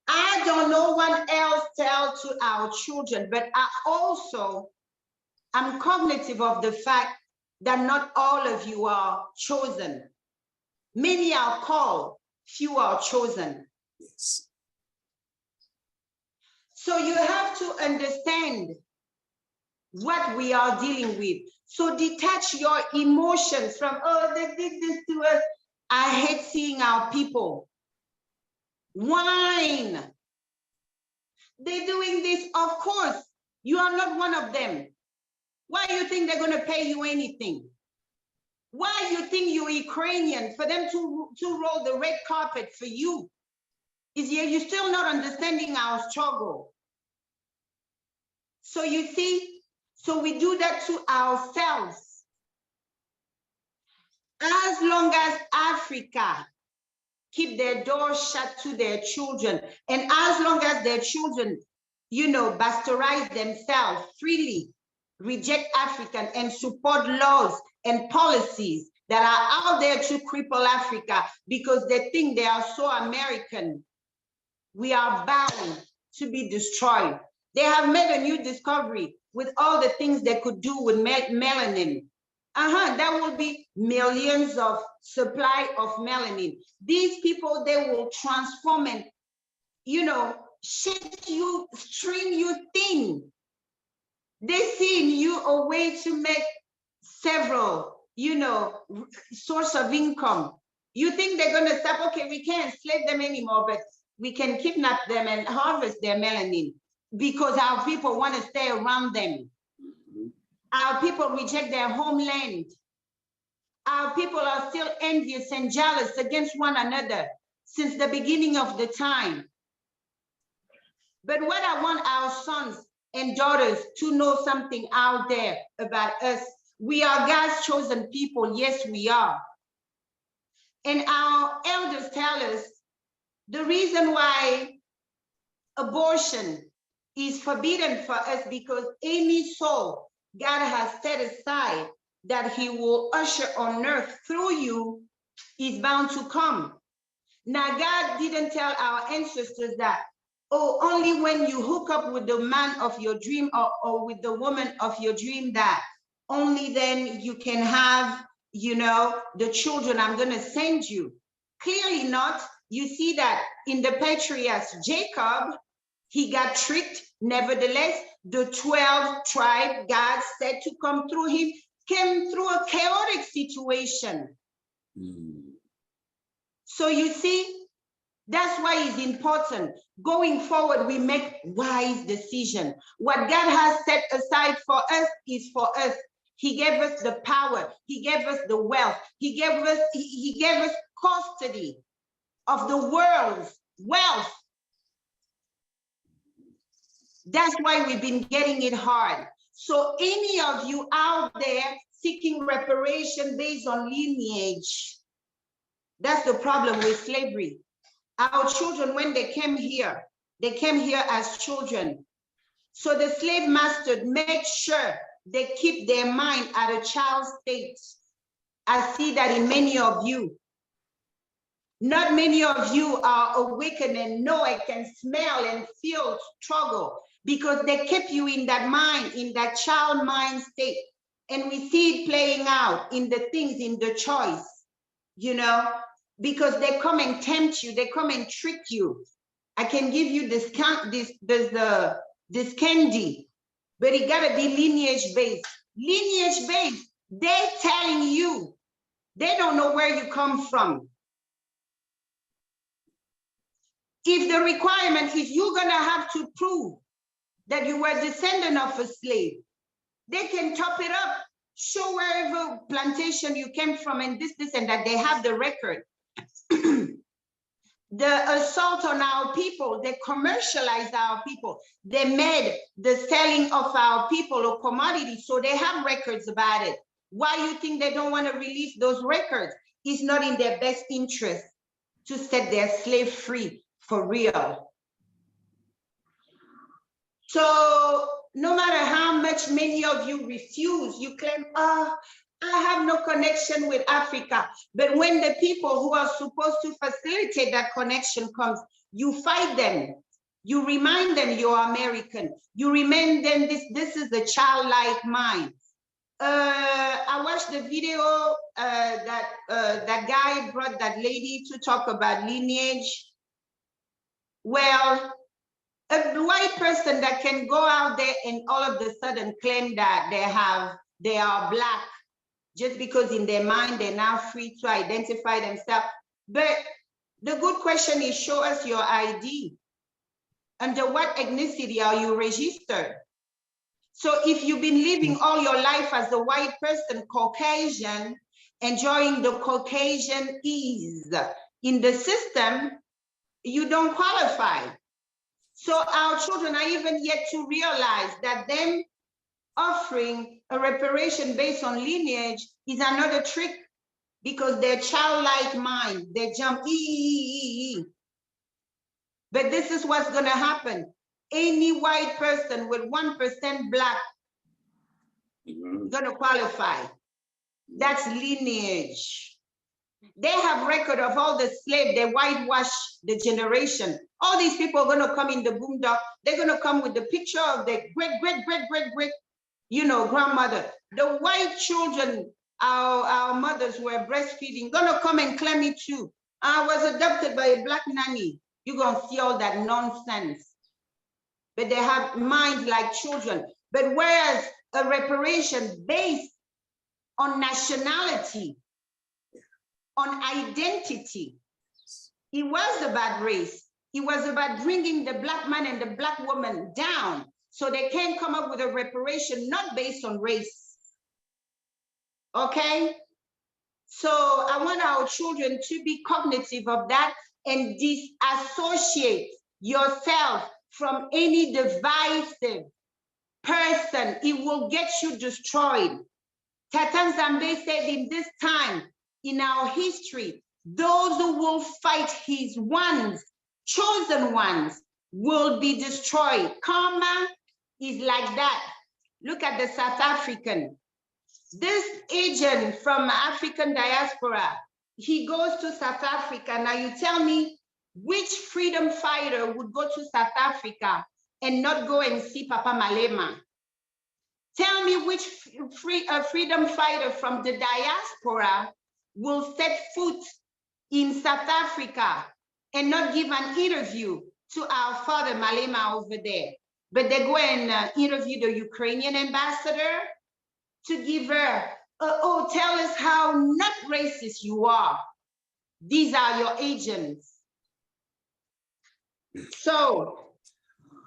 I don't know what else to tell to our children, but I'm cognitive of the fact that not all of you are chosen. Many are called, few are chosen. Yes. So you have to understand what we are dealing with. So detach your emotions from, oh, they did this to us. I hate seeing our people whine. They're doing this. Of course, you are not one of them. Why do you think they're going to pay you anything? Why do you think you're Ukrainian for them to roll the red carpet for you? You're still not understanding our struggle. So you see, so we do that to ourselves. As long as Africa keep their doors shut to their children, and as long as their children, bastardize themselves freely, reject African and support laws and policies that are out there to cripple Africa because they think they are so American, we are bound to be destroyed. They have made a new discovery with all the things they could do with melanin. That will be millions of supply of melanin. These people, they will transform and, shape you, string you thin. They see in you a way to make several, source of income. You think they're going to stop, okay, we can't enslave them anymore, but we can kidnap them and harvest their melanin because our people want to stay around them. Our people reject their homeland. Our people are still envious and jealous against one another since the beginning of the time. But what I want our sons and daughters to know something out there about us. We are God's chosen people. Yes, we are. And our elders tell us the reason why abortion is forbidden for us because any soul God has set aside that he will usher on earth through you is bound to come. Now, God didn't tell our ancestors that or only when you hook up with the man of your dream or with the woman of your dream, that only then you can have, you know, the children I'm going to send you. Clearly not. You see that in the patriarchs, Jacob, he got tricked. Nevertheless, the 12 tribe God said to come through him came through a chaotic situation. So you see, that's why it's important. Going forward, we make wise decisions. What God has set aside for us is for us. He gave us the power. He gave us the wealth. He gave us custody of the world's wealth. That's why we've been getting it hard. So any of you out there seeking reparation based on lineage, that's the problem with slavery. Our children, when they came here as children. So the slave master made sure they keep their mind at a child state. I see that in many of you. Not many of you are awakened and know I can smell and feel struggle because they kept you in that mind, in that child mind state. And we see it playing out in the things, in the choice, you know, because they come and tempt you, they come and trick you. I can give you this candy, but it gotta be lineage based. Lineage based, they're telling you, they don't know where you come from. If the requirement is you're gonna have to prove that you were a descendant of a slave, they can top it up, show wherever plantation you came from and this and that, they have the record. The assault on our people, they commercialized our people. They made the selling of our people a commodity, so they have records about it. Why you think they don't want to release those records? It's not in their best interest to set their slave free for real. So no matter how much many of you refuse, you claim, I have no connection with Africa. But when the people who are supposed to facilitate that connection comes, you fight them. You remind them you're American. You remind them this is the childlike mind. I watched the video that guy brought that lady to talk about lineage. Well, a white person that can go out there and all of a sudden claim that they are Black, just because in their mind they're now free to identify themselves. But the good question is, show us your ID. Under what ethnicity are you registered? So if you've been living all your life as a white person, Caucasian, enjoying the Caucasian ease in the system, you don't qualify. So our children are even yet to realize that them offering a reparation based on lineage is another trick, because their childlike mind, they jump, But this is what's gonna happen. Any white person with 1% Black gonna qualify. That's lineage. They have record of all the slaves, they whitewash the generation. All these people are gonna come in the boondock, they're gonna come with the picture of their great, you know, grandmother. The white children, our mothers were breastfeeding, gonna come and claim it too. I was adopted by a Black nanny. You're gonna see all that nonsense. But they have minds like children. But whereas a reparation based on nationality, on identity, it was about race. It was about bringing the Black man and the Black woman down, so they can come up with a reparation not based on race. Okay? So I want our children to be cognitive of that and disassociate yourself from any divisive person. It will get you destroyed. Tata Nzambi said, in this time, in our history, those who will fight his ones, chosen ones, will be destroyed. Karma is like that. Look at the South African. This agent from African diaspora, he goes to South Africa. Now you tell me Which freedom fighter would go to South Africa and not go and see Papa Malema? Tell me which freedom fighter from the diaspora will set foot in South Africa and not give an interview to our father Malema over there, but they go and interview the Ukrainian ambassador to give her, oh, tell us how not racist you are. These are your agents. So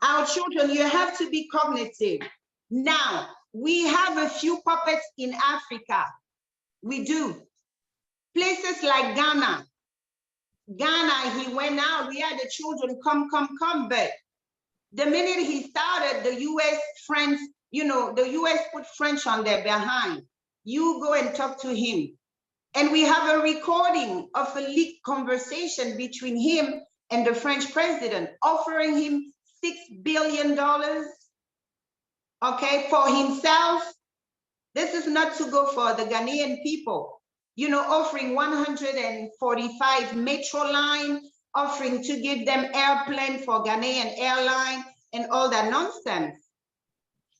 our children, you have to be cognitive. Now, we have a few puppets in Africa. We do. Places like Ghana. Ghana, he went out, we had the children come, but the minute he started, the US, French, you know, the US put French on their behind. You go and talk to him. And we have a recording of a leaked conversation between him and the French president, offering him $6 billion, okay, for himself. This is not to go for the Ghanaian people. You know, offering 145 metro line, offering to give them airplane for Ghanaian airline and all that nonsense.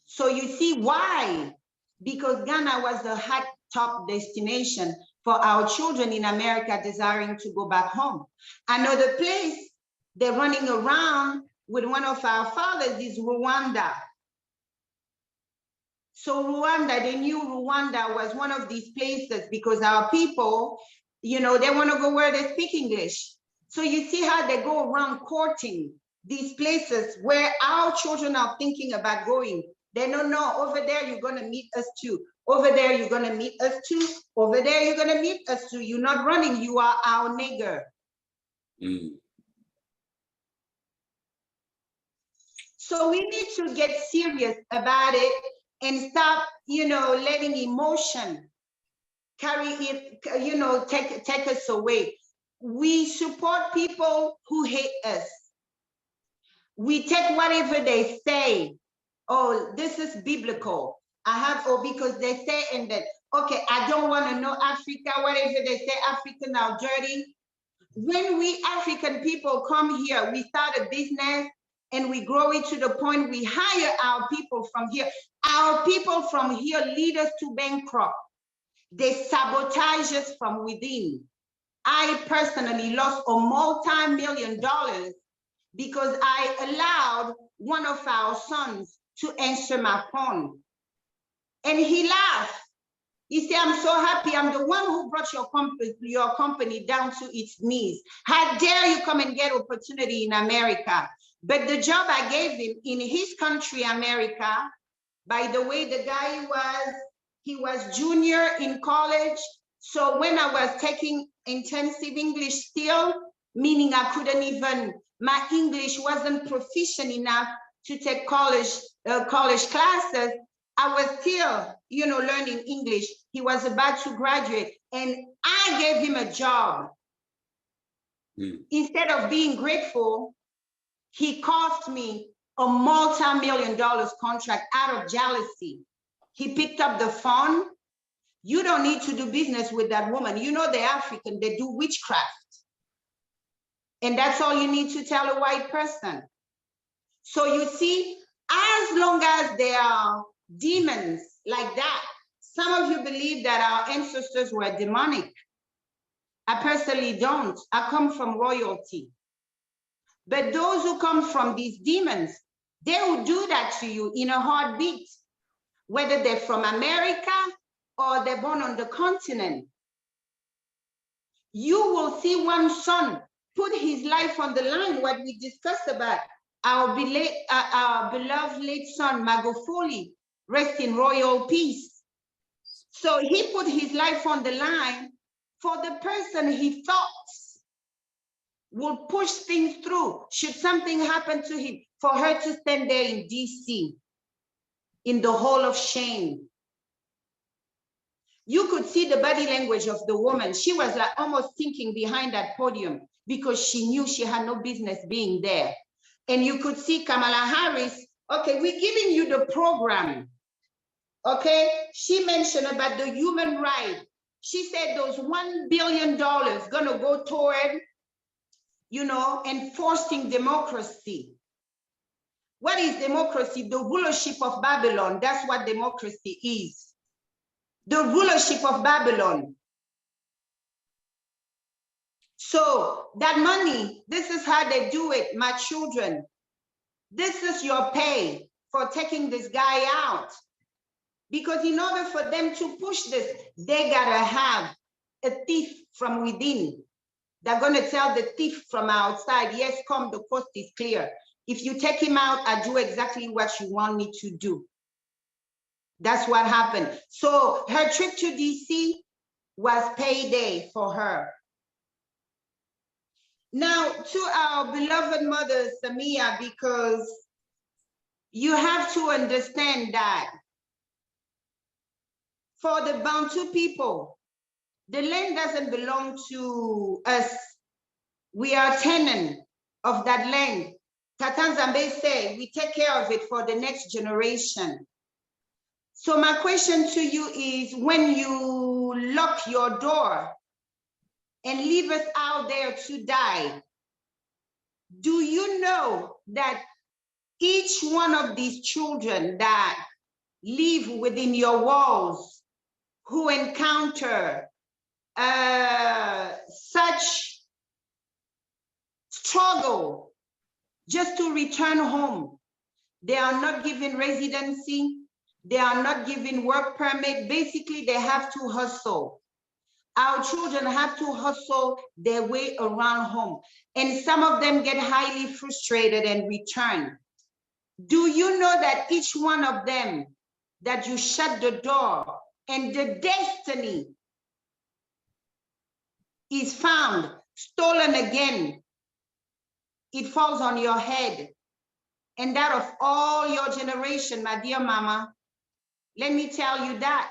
So you see why? Because Ghana was the hot top destination for our children in America desiring to go back home. Another place they're running around with one of our fathers is Rwanda. So Rwanda, they knew Rwanda was one of these places because our people, you know, they want to go where they speak English. So you see how they go around courting these places where our children are thinking about going. They don't know, over there, you're going to meet us too. Over there, you're going to meet us too. Over there, you're going to meet us too. You're not running, you are our nigger. So we need to get serious about it and stop, you know, letting emotion carry it, you know, take us away. We support people who hate us. We take whatever they say. Oh, this is biblical. I have, or because they say, and then, okay, I don't want to know Africa, whatever they say, African are dirty. When we African people come here, we start a business and we grow it to the point we hire our people from here. Our people from here lead us to bankrupt. They sabotage us from within. I personally lost a multi-million dollars because I allowed one of our sons to answer my phone. And he laughed. He said, I'm so happy. I'm the one who brought your company down to its knees. How dare you come and get opportunity in America? But the job I gave him in his country, America, by the way, the guy he was junior in college. So when I was taking intensive English still, meaning I couldn't even, my English wasn't proficient enough to take college classes, I was still, you know, learning English. He was about to graduate and I gave him a job. Instead of being grateful, he cost me a multi-million dollars contract out of jealousy. He picked up the phone. You don't need to do business with that woman. You know, the African, they do witchcraft. And that's all you need to tell a white person. So you see, as long as there are demons like that, some of you believe that our ancestors were demonic. I personally don't. I come from royalty. But those who come from these demons, they will do that to you in a heartbeat, whether they're from America or they're born on the continent. You will see one son put his life on the line, what we discussed about, our beloved late son, Magufuli, rest in royal peace. So he put his life on the line for the person he thought will push things through. Should something happen to him, for her to stand there in DC, in the hall of shame. You could see the body language of the woman. She was like almost thinking behind that podium because she knew she had no business being there. And you could see Kamala Harris, okay, we're giving you the program. Okay, she mentioned about the human right. She said those $1 billion gonna go toward you know, enforcing democracy. What is democracy? The rulership of Babylon. That's what democracy is. The rulership of Babylon. So that money, this is how they do it, my children. This is your pay for taking this guy out. Because in order for them to push this, they gotta have a thief from within. They're gonna tell the thief from outside, yes, come, the coast is clear. If you take him out, I do exactly what you want me to do. That's what happened. So her trip to DC was payday for her. Now to our beloved mother, Samia, because you have to understand that for the Bantu people, the land doesn't belong to us. We are tenants of that land. Tata Nzambi said, we take care of it for the next generation. So my question to you is, when you lock your door and leave us out there to die, do you know that each one of these children that live within your walls, who encounter such struggle just to return home, they are not given residency, they are not given work permit. Basically, they have to hustle. Our children have to hustle their way around home. And some of them get highly frustrated and return. Do you know that each one of them, that you shut the door and the destiny is found, stolen again, it falls on your head and that of all your generation, my dear mama. Let me tell you that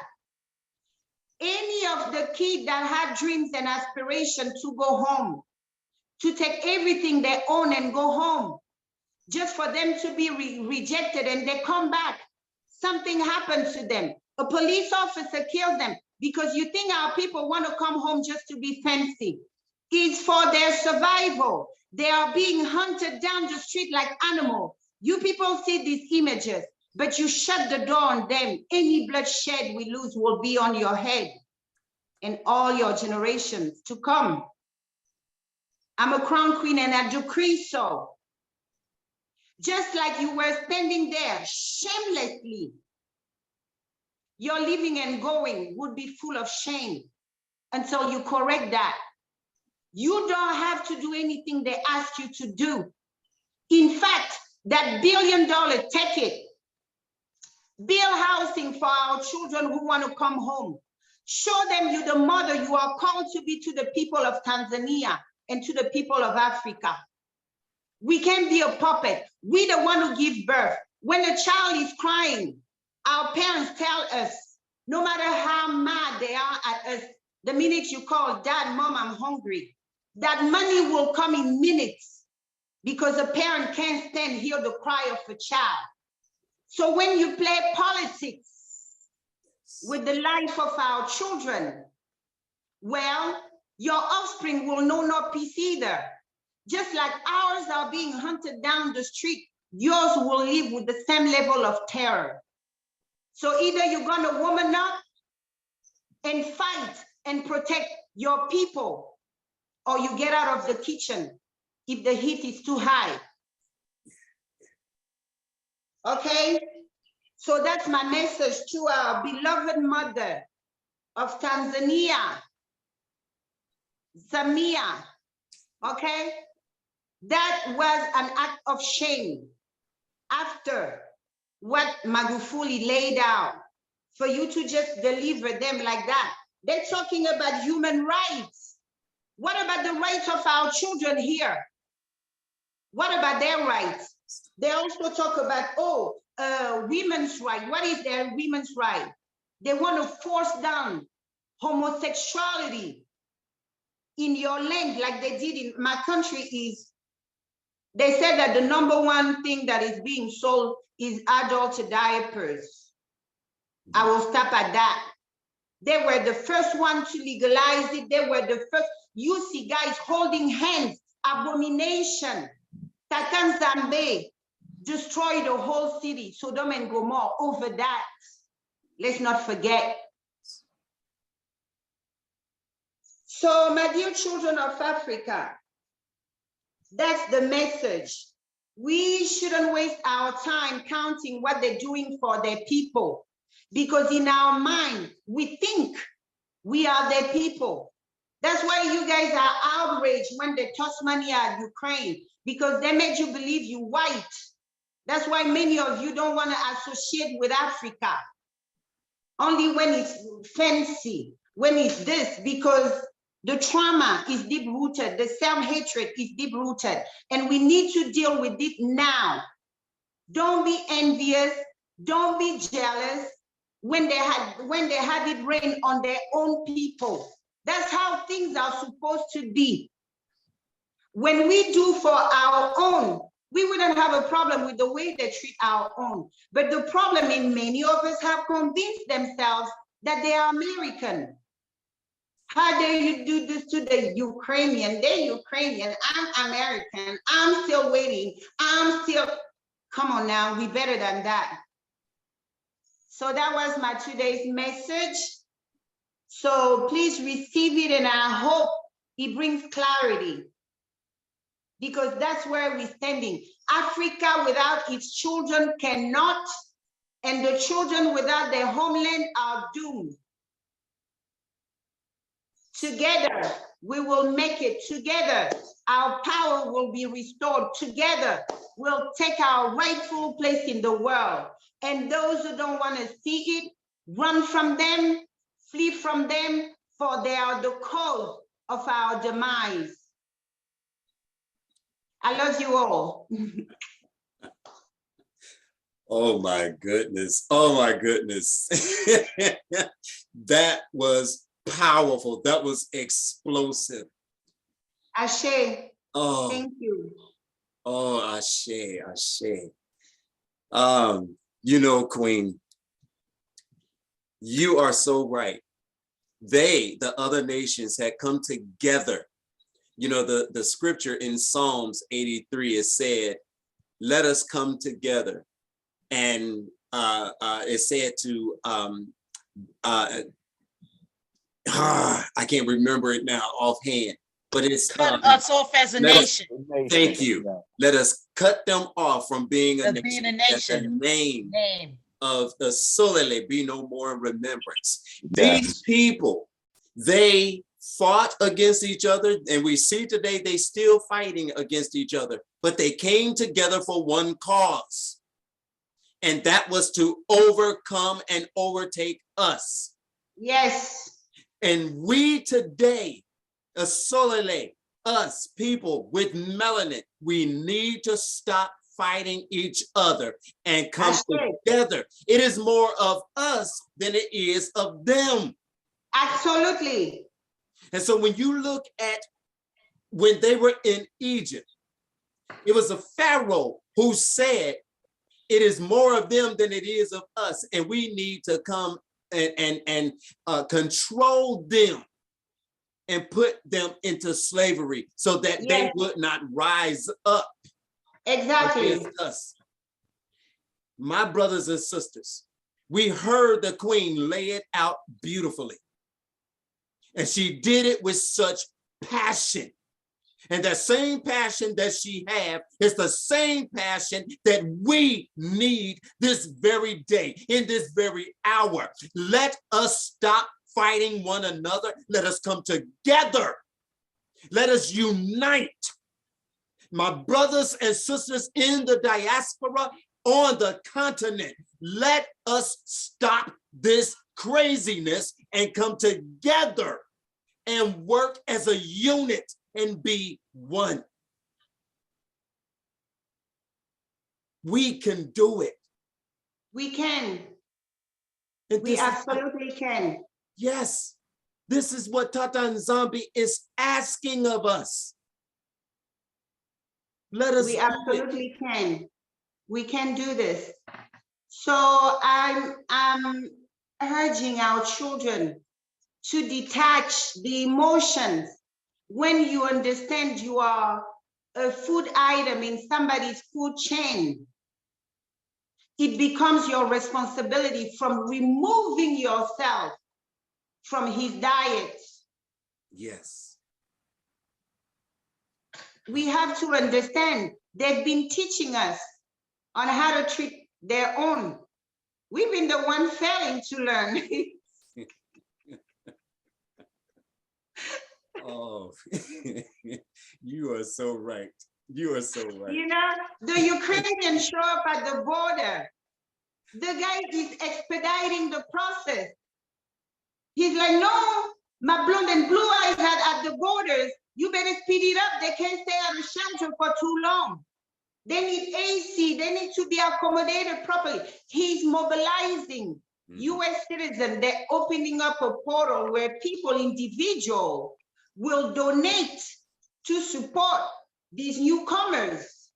any of the kids that had dreams and aspirations to go home, to take everything they own and go home, just for them to be rejected and they come back, something happens to them. A police officer kills them because you think our people want to come home just to be fancy. It's for their survival. They are being hunted down the street like animals. You people see these images, but you shut the door on them. Any bloodshed we lose will be on your head and all your generations to come. I'm a crown queen and I decree so. Just like you were standing there shamelessly, your living and going would be full of shame until you correct that. You don't have to do anything they ask you to do. In fact, that $1 billion, take it. Build housing for our children who want to come home. Show them you're the mother you are called to be to the people of Tanzania and to the people of Africa. We can't be a puppet. We the one who give birth. When a child is crying, our parents tell us, no matter how mad they are at us, the minute you call, Dad, Mom, I'm hungry, that money will come in minutes because a parent can't stand hear the cry of a child. So when you play politics with the life of our children, well, your offspring will know no peace either. Just like ours are being hunted down the street, yours will live with the same level of terror. So either you're gonna woman up and fight and protect your people, or you get out of the kitchen if the heat is too high. Okay, so that's my message to our beloved mother of Tanzania, Samia, okay? That was an act of shame after what Magufuli laid out, for you to just deliver them like that. They're talking about human rights. What about the rights of our children here? What about their rights? They also talk about, women's right. What is their women's right? They want to force down homosexuality in your land like they did in my country. Is they said that the #1 thing that is being sold is adult diapers. I will stop at that. They were the first one to legalize it. They were the first. You see guys holding hands abomination. Tata Nzambi destroyed the whole city, Sodom and Gomorrah, over that. Let's not forget. So, my dear children of Africa, that's the message. We shouldn't waste our time counting what they're doing for their people, because in our mind, we think we are their people. That's why you guys are outraged when they toss money at Ukraine, because they made you believe you white. That's why many of you don't want to associate with Africa. Only when it's fancy, when it's this, because the trauma is deep-rooted, the self-hatred is deep-rooted, and we need to deal with it now. Don't be envious, don't be jealous when they have it rain on their own people. That's how things are supposed to be. When we do for our own, we wouldn't have a problem with the way they treat our own. But the problem is many of us have convinced themselves that they are American. How dare you do this to the Ukrainian? They're Ukrainian, I'm American, I'm still waiting, come on now, we better than that. So that was my today's message. So please receive it, and I hope it brings clarity, because that's where we're standing. Africa without its children cannot, and the children without their homeland are doomed. Together, we will make it. Together, our power will be restored. Together, we'll take our rightful place in the world. And those who don't want to see it, run from them, flee from them, for they are the cause of our demise. I love you all. Oh my goodness. Oh my goodness. That was powerful. That was explosive. Ashe. Oh, thank you. Oh, Ashe, Ashe. You know, Queen, you are so right. They, the other nations, had come together. You know, the scripture in Psalms 83 is said, let us come together. And it said to, I can't remember it now offhand, but it's cut us off as a nation. Thank you. Yeah. Let us cut them off from being a nation. That the name of the Solele be no more in remembrance. Yes. These people, they fought against each other, and we see today they still fighting against each other, but they came together for one cause, and that was to overcome and overtake us. Yes. And we today, a Solele, us people with melanin, we need to stop fighting each other and come together. It is more of us than it is of them. Absolutely. And so when you look at when they were in Egypt, it was a Pharaoh who said, it is more of them than it is of us. And we need to come and control them and put them into slavery so that they would not rise up. Exactly. Against us. My brothers and sisters, we heard the Queen lay it out beautifully. And she did it with such passion. And that same passion that she had is the same passion that we need this very day, in this very hour. Let us stop fighting one another. Let us come together. Let us unite. My brothers and sisters in the diaspora, on the continent, let us stop this craziness and come together and work as a unit and be one. We can do it. We can. We absolutely can. Yes. This is what Tata Nzambi is asking of us. Let us. We absolutely can. We can do this. So I'm urging our children to detach the emotions. When you understand you are a food item in somebody's food chain, it becomes your responsibility from removing yourself from his diet. Yes. We have to understand they've been teaching us on how to treat their own. We've been the one failing to learn. Oh, you are so right. You are so right. You know, the Ukrainians show up at the border. The guy is expediting the process. He's like, no, my blonde and blue eyes at the borders, you better speed it up. They can't stay out of shelter for too long. They need AC, they need to be accommodated properly. He's mobilizing US citizens. They're opening up a portal where people, individual, will donate to support these newcomers.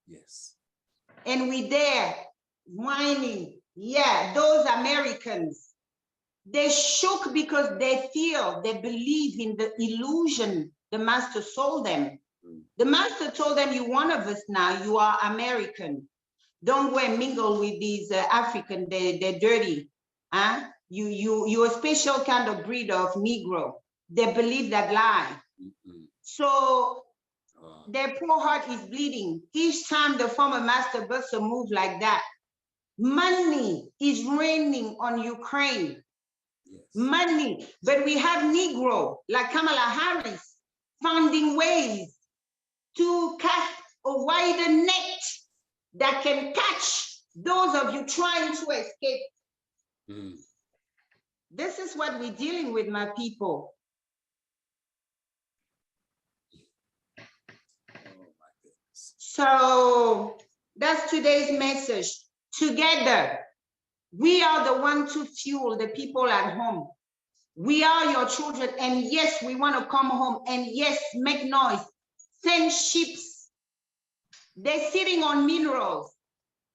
Yes. And we there whining, yeah, those Americans, they shook because they feel, they believe in the illusion the master sold them. The master told them, you're one of us now, you are American. Don't go and mingle with these African, they're dirty. Huh? You're a special kind of breed of Negro. They believe that lie. So their poor heart is bleeding. Each time the former master busts a move like that, money is raining on Ukraine. Yes. Money. But we have Negro, like Kamala Harris, finding ways to cast a wider net that can catch those of you trying to escape. This is what we're dealing with, my people. Oh my goodness. So that's today's message. Together, we are the one to fuel the people at home. We are your children, and yes, we want to come home, and yes, make noise. Send ships. They're sitting on minerals.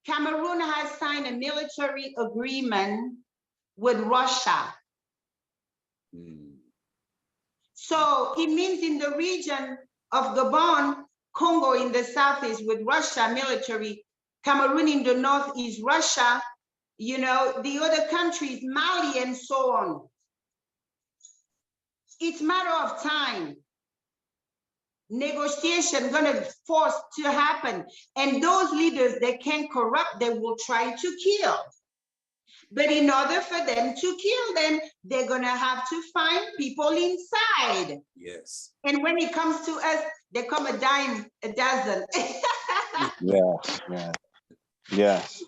Cameroon has signed a military agreement with Russia. So it means in the region of Gabon, Congo in the south is with Russia military, Cameroon in the north is Russia, you know, the other countries, Mali and so on. It's a matter of time. Negotiation gonna force to happen. And those leaders that can corrupt, they will try to kill. But in order for them to kill them, they're gonna have to find people inside. Yes. And when it comes to us, they come a dime a dozen. Yes, yes, yes.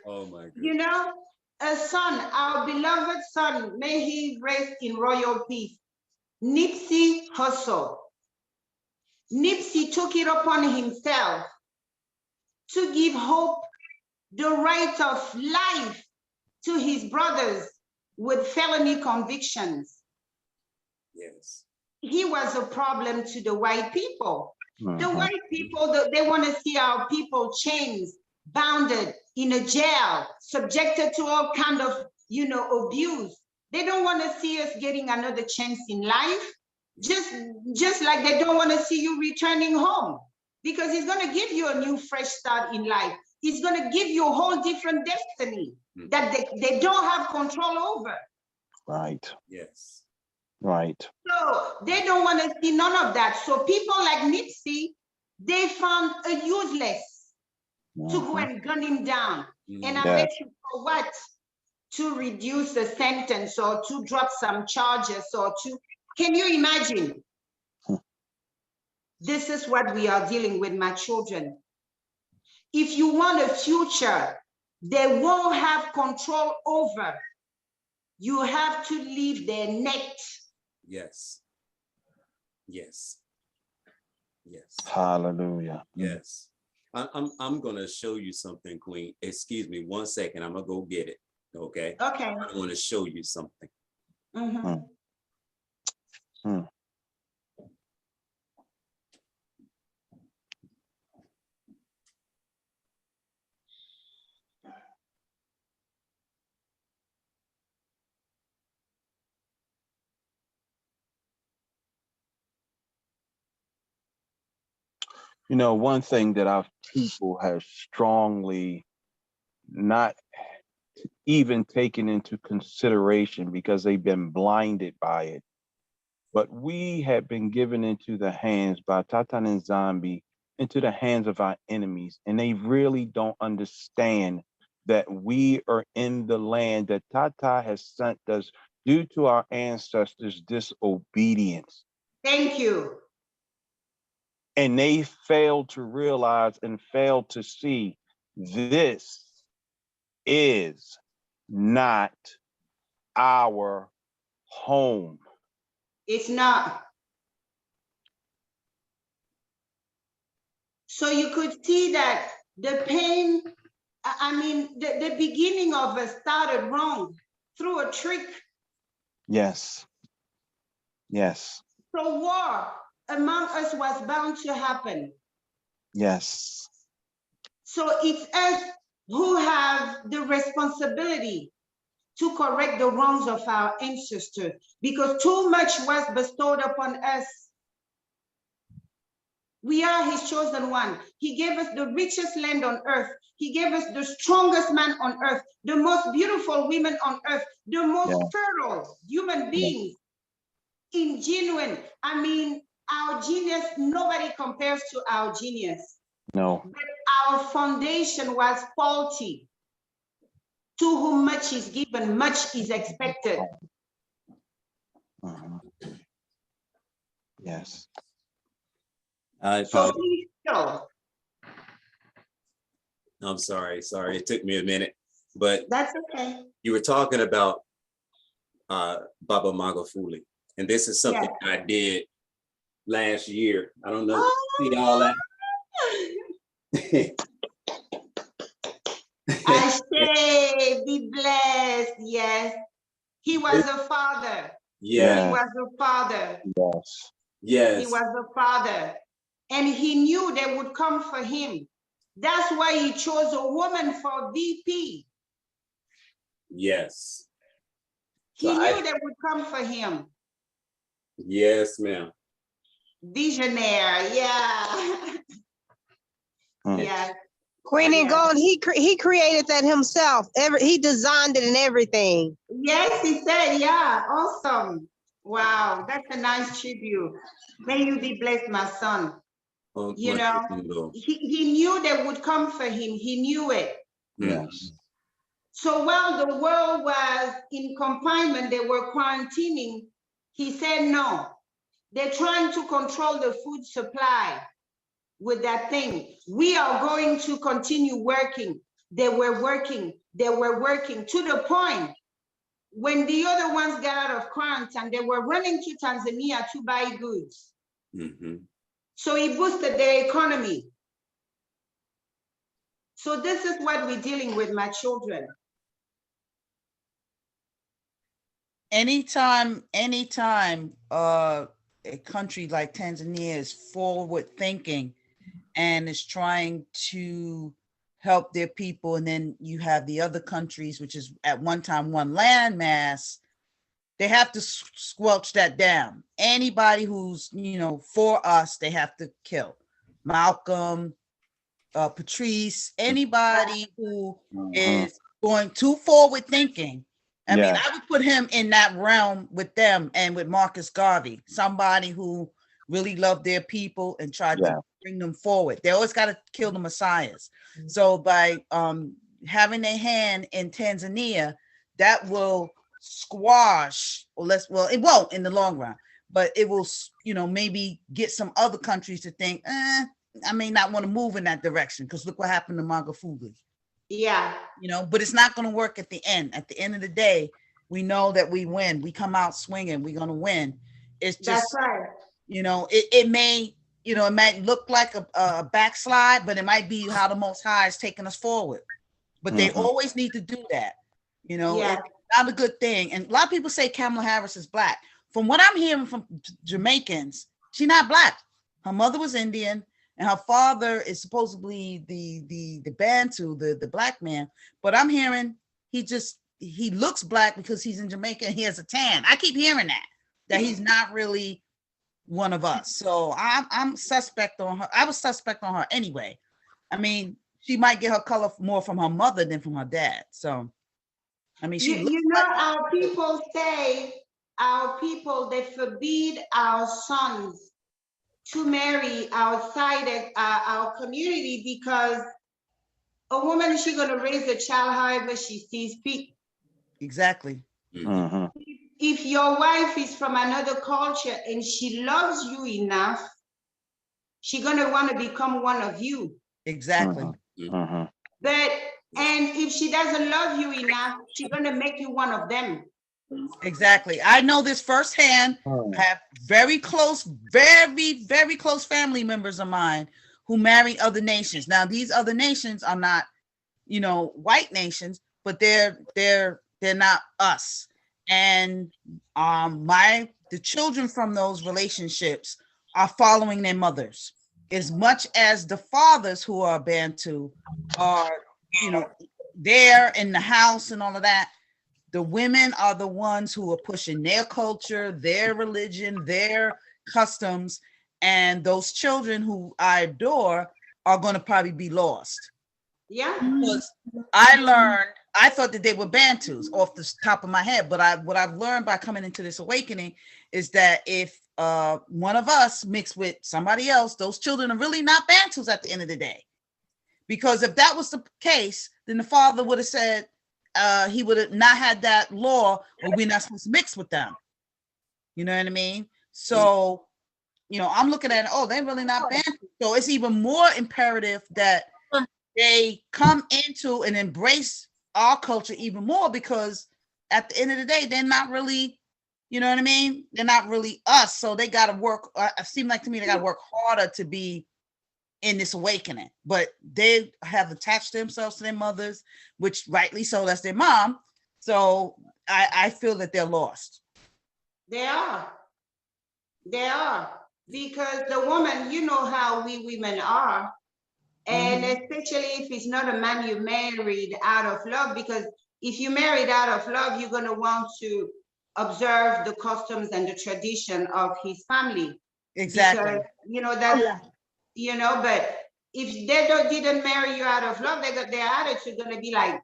Oh my goodness. You know, a son, our beloved son, may he rest in royal peace. Nipsey Hussle. Nipsey took it upon himself to give hope, the right of life to his brothers with felony convictions. Yes. He was a problem to the white people. The white people, they want to see our people chains, bounded in a jail, subjected to all kind of, you know, abuse. They don't want to see us getting another chance in life, just like they don't want to see you returning home, because he's going to give you a new fresh start in life. He's going to give you a whole different destiny that they don't have control over. Right. Yes. Right. So they don't want to see none of that. So people like Nipsey, they found a useless to go and gun him down. And I bet you for what? To reduce the sentence or to drop some charges or to, can you imagine? This is what we are dealing with, my children. If you want a future they won't have control over, you have to leave their net. Yes. Yes. Yes. Hallelujah. Yes. I'm gonna show you something, Queen. Excuse me 1 second. I'm gonna go get it. Okay. Okay. I want to show you something. You know, one thing that our people have strongly not even taken into consideration because they've been blinded by it, but we have been given into the hands by Tata and Nzambi, into the hands of our enemies, and they really don't understand that we are in the land that Tata has sent us due to our ancestors' disobedience. Thank you. And they fail to realize and fail to see this is not our home. It's not. So you could see that the pain, I mean, the beginning of it started wrong through a trick. Yes. Yes. So war among us was bound to happen. Yes. So it's us who have the responsibility to correct the wrongs of our ancestors, because too much was bestowed upon us. We are his chosen one. He gave us the richest land on earth. He gave us the strongest man on earth, the most beautiful women on earth, the most fertile human beings, genuine. I mean, our genius, nobody compares to our genius. No. But our foundation was faulty. To whom much is given, much is expected. Yes. So please go. I'm sorry, it took me a minute, but That's okay. you were talking about Baba Magafuli, and this is something I did last year. I don't know, see all that. I say, be blessed. Yes, he was a father. Yeah, he was a father. Yes. Yes, He was a father, and he knew they would come for him. That's why he chose a woman for VP. Yes. He knew they would come for him. Yes, ma'am. Visionaire, yeah. Yeah. Queen Ngningone, he created that himself. He designed it and everything. Yes, he said, yeah, awesome. Wow, that's a nice tribute. May you be blessed, my son. You know, he knew they would come for him. He knew it. Yes. So while the world was in confinement, they were quarantining, he said, no, they're trying to control the food supply with that thing. We are going to continue working. They were working to the point when the other ones got out of quarantine, they were running to Tanzania to buy goods. So he boosted their economy. So this is what we're dealing with, my children. Anytime a country like Tanzania is forward thinking and is trying to help their people, and then you have the other countries, which is at one time one landmass, they have to squelch that down. Anybody who's, for us, they have to kill. Malcolm, Patrice, anybody who is going too forward thinking. I mean, I would put him in that realm with them and with Marcus Garvey, somebody who really loved their people and tried to bring them forward. They always got to kill the messiahs. So by having a hand in Tanzania, that will squash, it won't in the long run, but it will, maybe get some other countries to think, I may not want to move in that direction because look what happened to Magafuli. Yeah. But it's not going to work at the end. At the end of the day, we know that we win. We come out swinging. We're going to win. It's just, that's right. It may, it might look like a backslide, but it might be how the Most High is taking us forward. But they always need to do that. It's not a good thing. And a lot of people say Kamala Harris is black. From what I'm hearing from Jamaicans, she's not black. Her mother was Indian. And her father is supposedly the Bantu, the black man. But I'm hearing he looks black because he's in Jamaica and he has a tan. I keep hearing that he's not really, one of us. So I'm suspect on her. I was suspect on her anyway. I mean, she might get her color more from her mother than from her dad. So, I mean, she You know, our people say, they forbid our sons to marry outside of our community because a woman, she's going to raise a child however she sees fit. Exactly. If your wife is from another culture and she loves you enough, she's going to want to become one of you. Exactly. But, and if she doesn't love you enough, she's going to make you one of them. Exactly. I know this firsthand. I have very close family members of mine who marry other nations. Now, these other nations are not, you know, white nations, but they're not us. And the children from those relationships are following their mothers as much as the fathers who are Bantu are, you know, there in the house and all of that. The women are the ones who are pushing their culture, their religion, their customs, and those children who I adore are going to probably be lost. Yeah. Because I thought that they were Bantus off the top of my head, but what I've learned by coming into this awakening is that if one of us mixed with somebody else, those children are really not Bantus at the end of the day. Because if that was the case, then the father would have said, he would have not had that law, or we're not supposed to mix with them. You know what I mean? So, you know, I'm looking at it, oh, they're really not Bantu. So it's even more imperative that they come into and embrace our culture even more, because at the end of the day, they're not really, you know what I mean? They're not really us. So they got to work. It seems like to me, they got to work harder to be in this awakening, but they have attached themselves to their mothers, which rightly so, that's their mom. So I feel that they're lost. They are, because the woman, you know how we women are, and especially if it's not a man you married out of love, because if you married out of love, you're going to want to observe the customs and the tradition of his family. Exactly. Because, you know, that's, you know, but if they didn't marry you out of love, their attitude going to be like,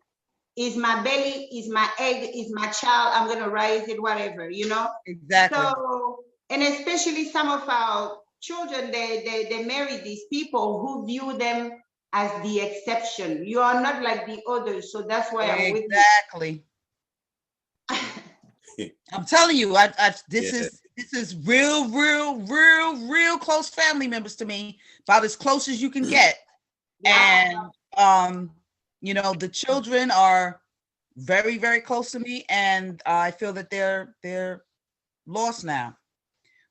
is my belly, is my egg, is my child, I'm going to raise it, whatever, you know? Exactly. So, and especially some of our children, they marry these people who view them as the exception. You are not like the others, so that's why I'm with you. Exactly. I'm telling you, this is real close family members to me, about as close as you can get. And you know, the children are very, very close to me, and I feel that they're lost now.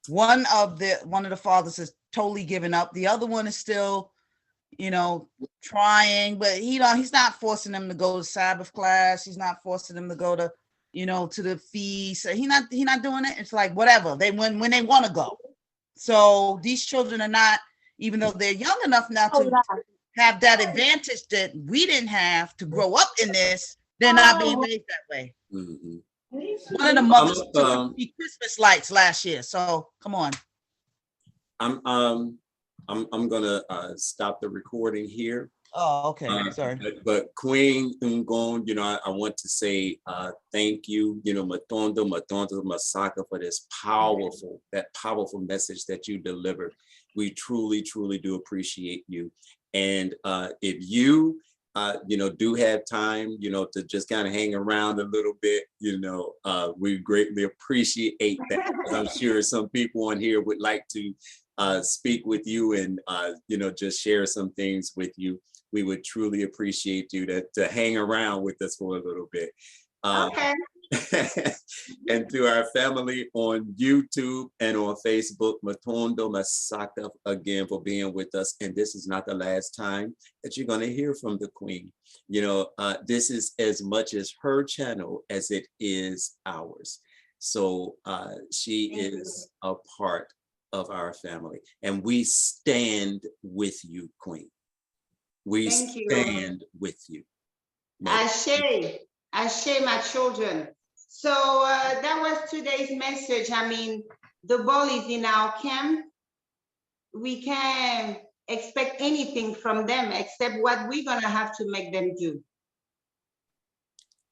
One of the fathers has totally given up. The other one is still, you know, trying, but he's not forcing them to go to Sabbath class. He's not forcing them to go to, you know, to the feast. He's not doing it. It's like whatever they when they want to go. So these children are not, even though they're young enough now to have that advantage that we didn't have to grow up in this, they're not being raised that way. One of the mothers took me Christmas lights last year. So come on. I'm gonna stop the recording here. Oh, okay. Sorry. But Queen Ngningone, you know, I want to say thank you, you know, Matondo Masaka, for this powerful message that you delivered. We truly do appreciate you. And if you, you know, do have time, you know, to just kind of hang around a little bit, you know, we greatly appreciate that. I'm sure some people on here would like to speak with you and, you know, just share some things with you. We would truly appreciate you to hang around with us for a little bit. Okay. And to our family on YouTube and on Facebook, Matondo Masaka again for being with us. And this is not the last time that you're going to hear from the Queen. You know, this is as much as her channel as it is ours. So she is a part of our family, and we stand with you, Queen. We stand with you. I share my children. So that was today's message. I mean, the ball is in our camp. We can't expect anything from them except what we're gonna have to make them do.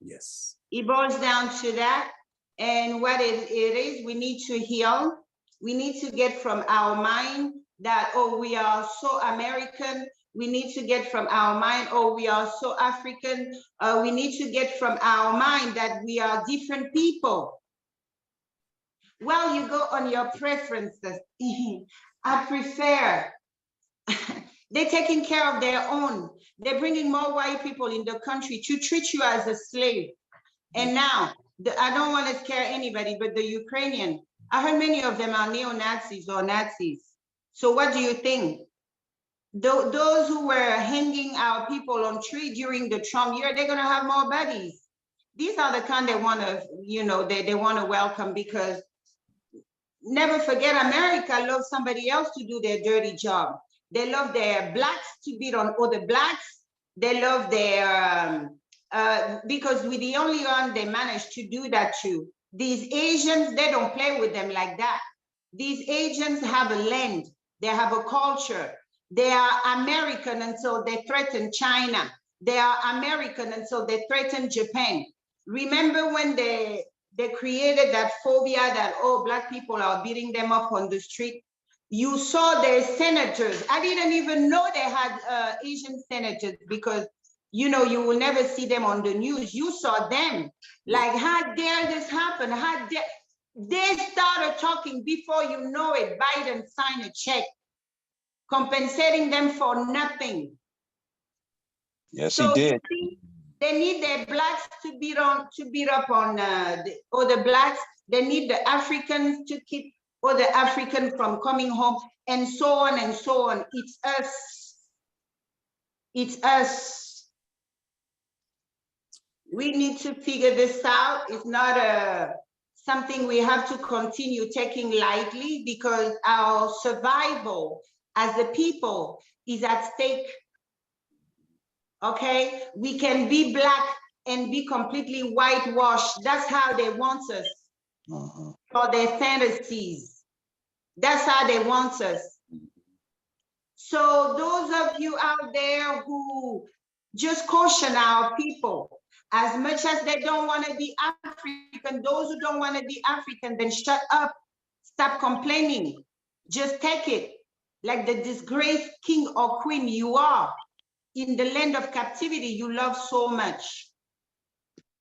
Yes. It boils down to that. And what it is, we need to heal. We need to get from our mind that, oh, we are so American. We need to get from our mind, oh, we are so African. We need to get from our mind that we are different people. Well, you go on your preferences. I prefer, they're taking care of their own. They're bringing more white people in the country to treat you as a slave. And now, I don't want to scare anybody, but the Ukrainian, I heard many of them are neo-Nazis or Nazis. So what do you think? Those who were hanging our people on tree during the Trump year, they're going to have more buddies. These are the kind they want to, you know, they want to welcome, because never forget, America loves somebody else to do their dirty job. They love their blacks to beat on other blacks. They love their, because we're the only one they manage to do that to. These Asians, they don't play with them like that. These Asians have a land, they have a culture. They are American until they threaten China. They are American until they threaten Japan. Remember when they created that phobia that, oh, black people are beating them up on the street? You saw their senators. I didn't even know they had Asian senators, because, you know, you will never see them on the news. You saw them. Like, how dare this happen? How dare? They started talking before you know it. Biden signed a check compensating them for nothing. Yes, So he did. they need their blacks to beat up on the other blacks. They need the Africans to keep other Africans from coming home, and so on and so on. It's us. It's us. We need to figure this out. It's not something we have to continue taking lightly, because our survival as a people is at stake. Okay, we can be black and be completely whitewashed. That's how they want us for their fantasies. That's how they want us. So those of you out there who just caution our people, as much as they don't want to be African, those who don't want to be African, then shut up, stop complaining, just take it. Like the disgraced king or queen you are in the land of captivity you love so much.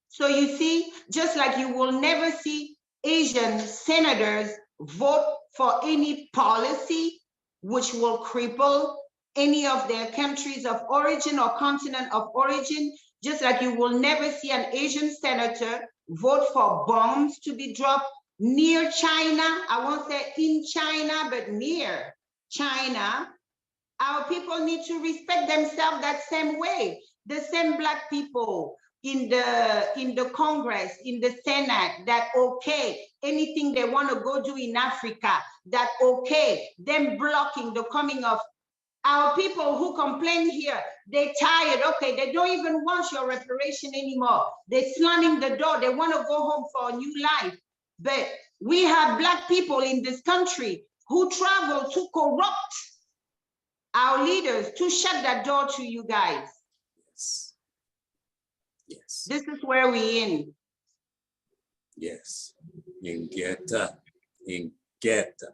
So you see, just like you will never see Asian senators vote for any policy which will cripple any of their countries of origin or continent of origin, just like you will never see an Asian senator vote for bombs to be dropped near China. I won't say in China, but near China. Our people need to respect themselves that same way. The same black people in the Congress, in the Senate, that okay, anything they want to go do in Africa, that okay, them blocking the coming of our people who complain here. They're tired, okay, they don't even want your reparation anymore. They're slamming the door, they want to go home for a new life. But we have black people in this country who travel to corrupt our leaders, to shut that door to you guys. Yes. Yes. This is where we in. Yes. Ingeta. Ingeta.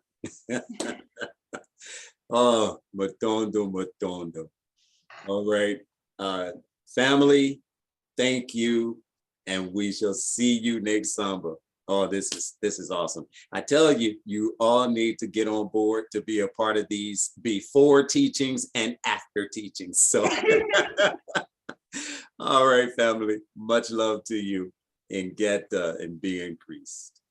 Oh, Matondo. All right. Family, thank you. And we shall see you next summer. Oh, this is awesome. I tell you, you all need to get on board to be a part of these before teachings and after teachings. So, all right, family, much love to you, and get and be increased.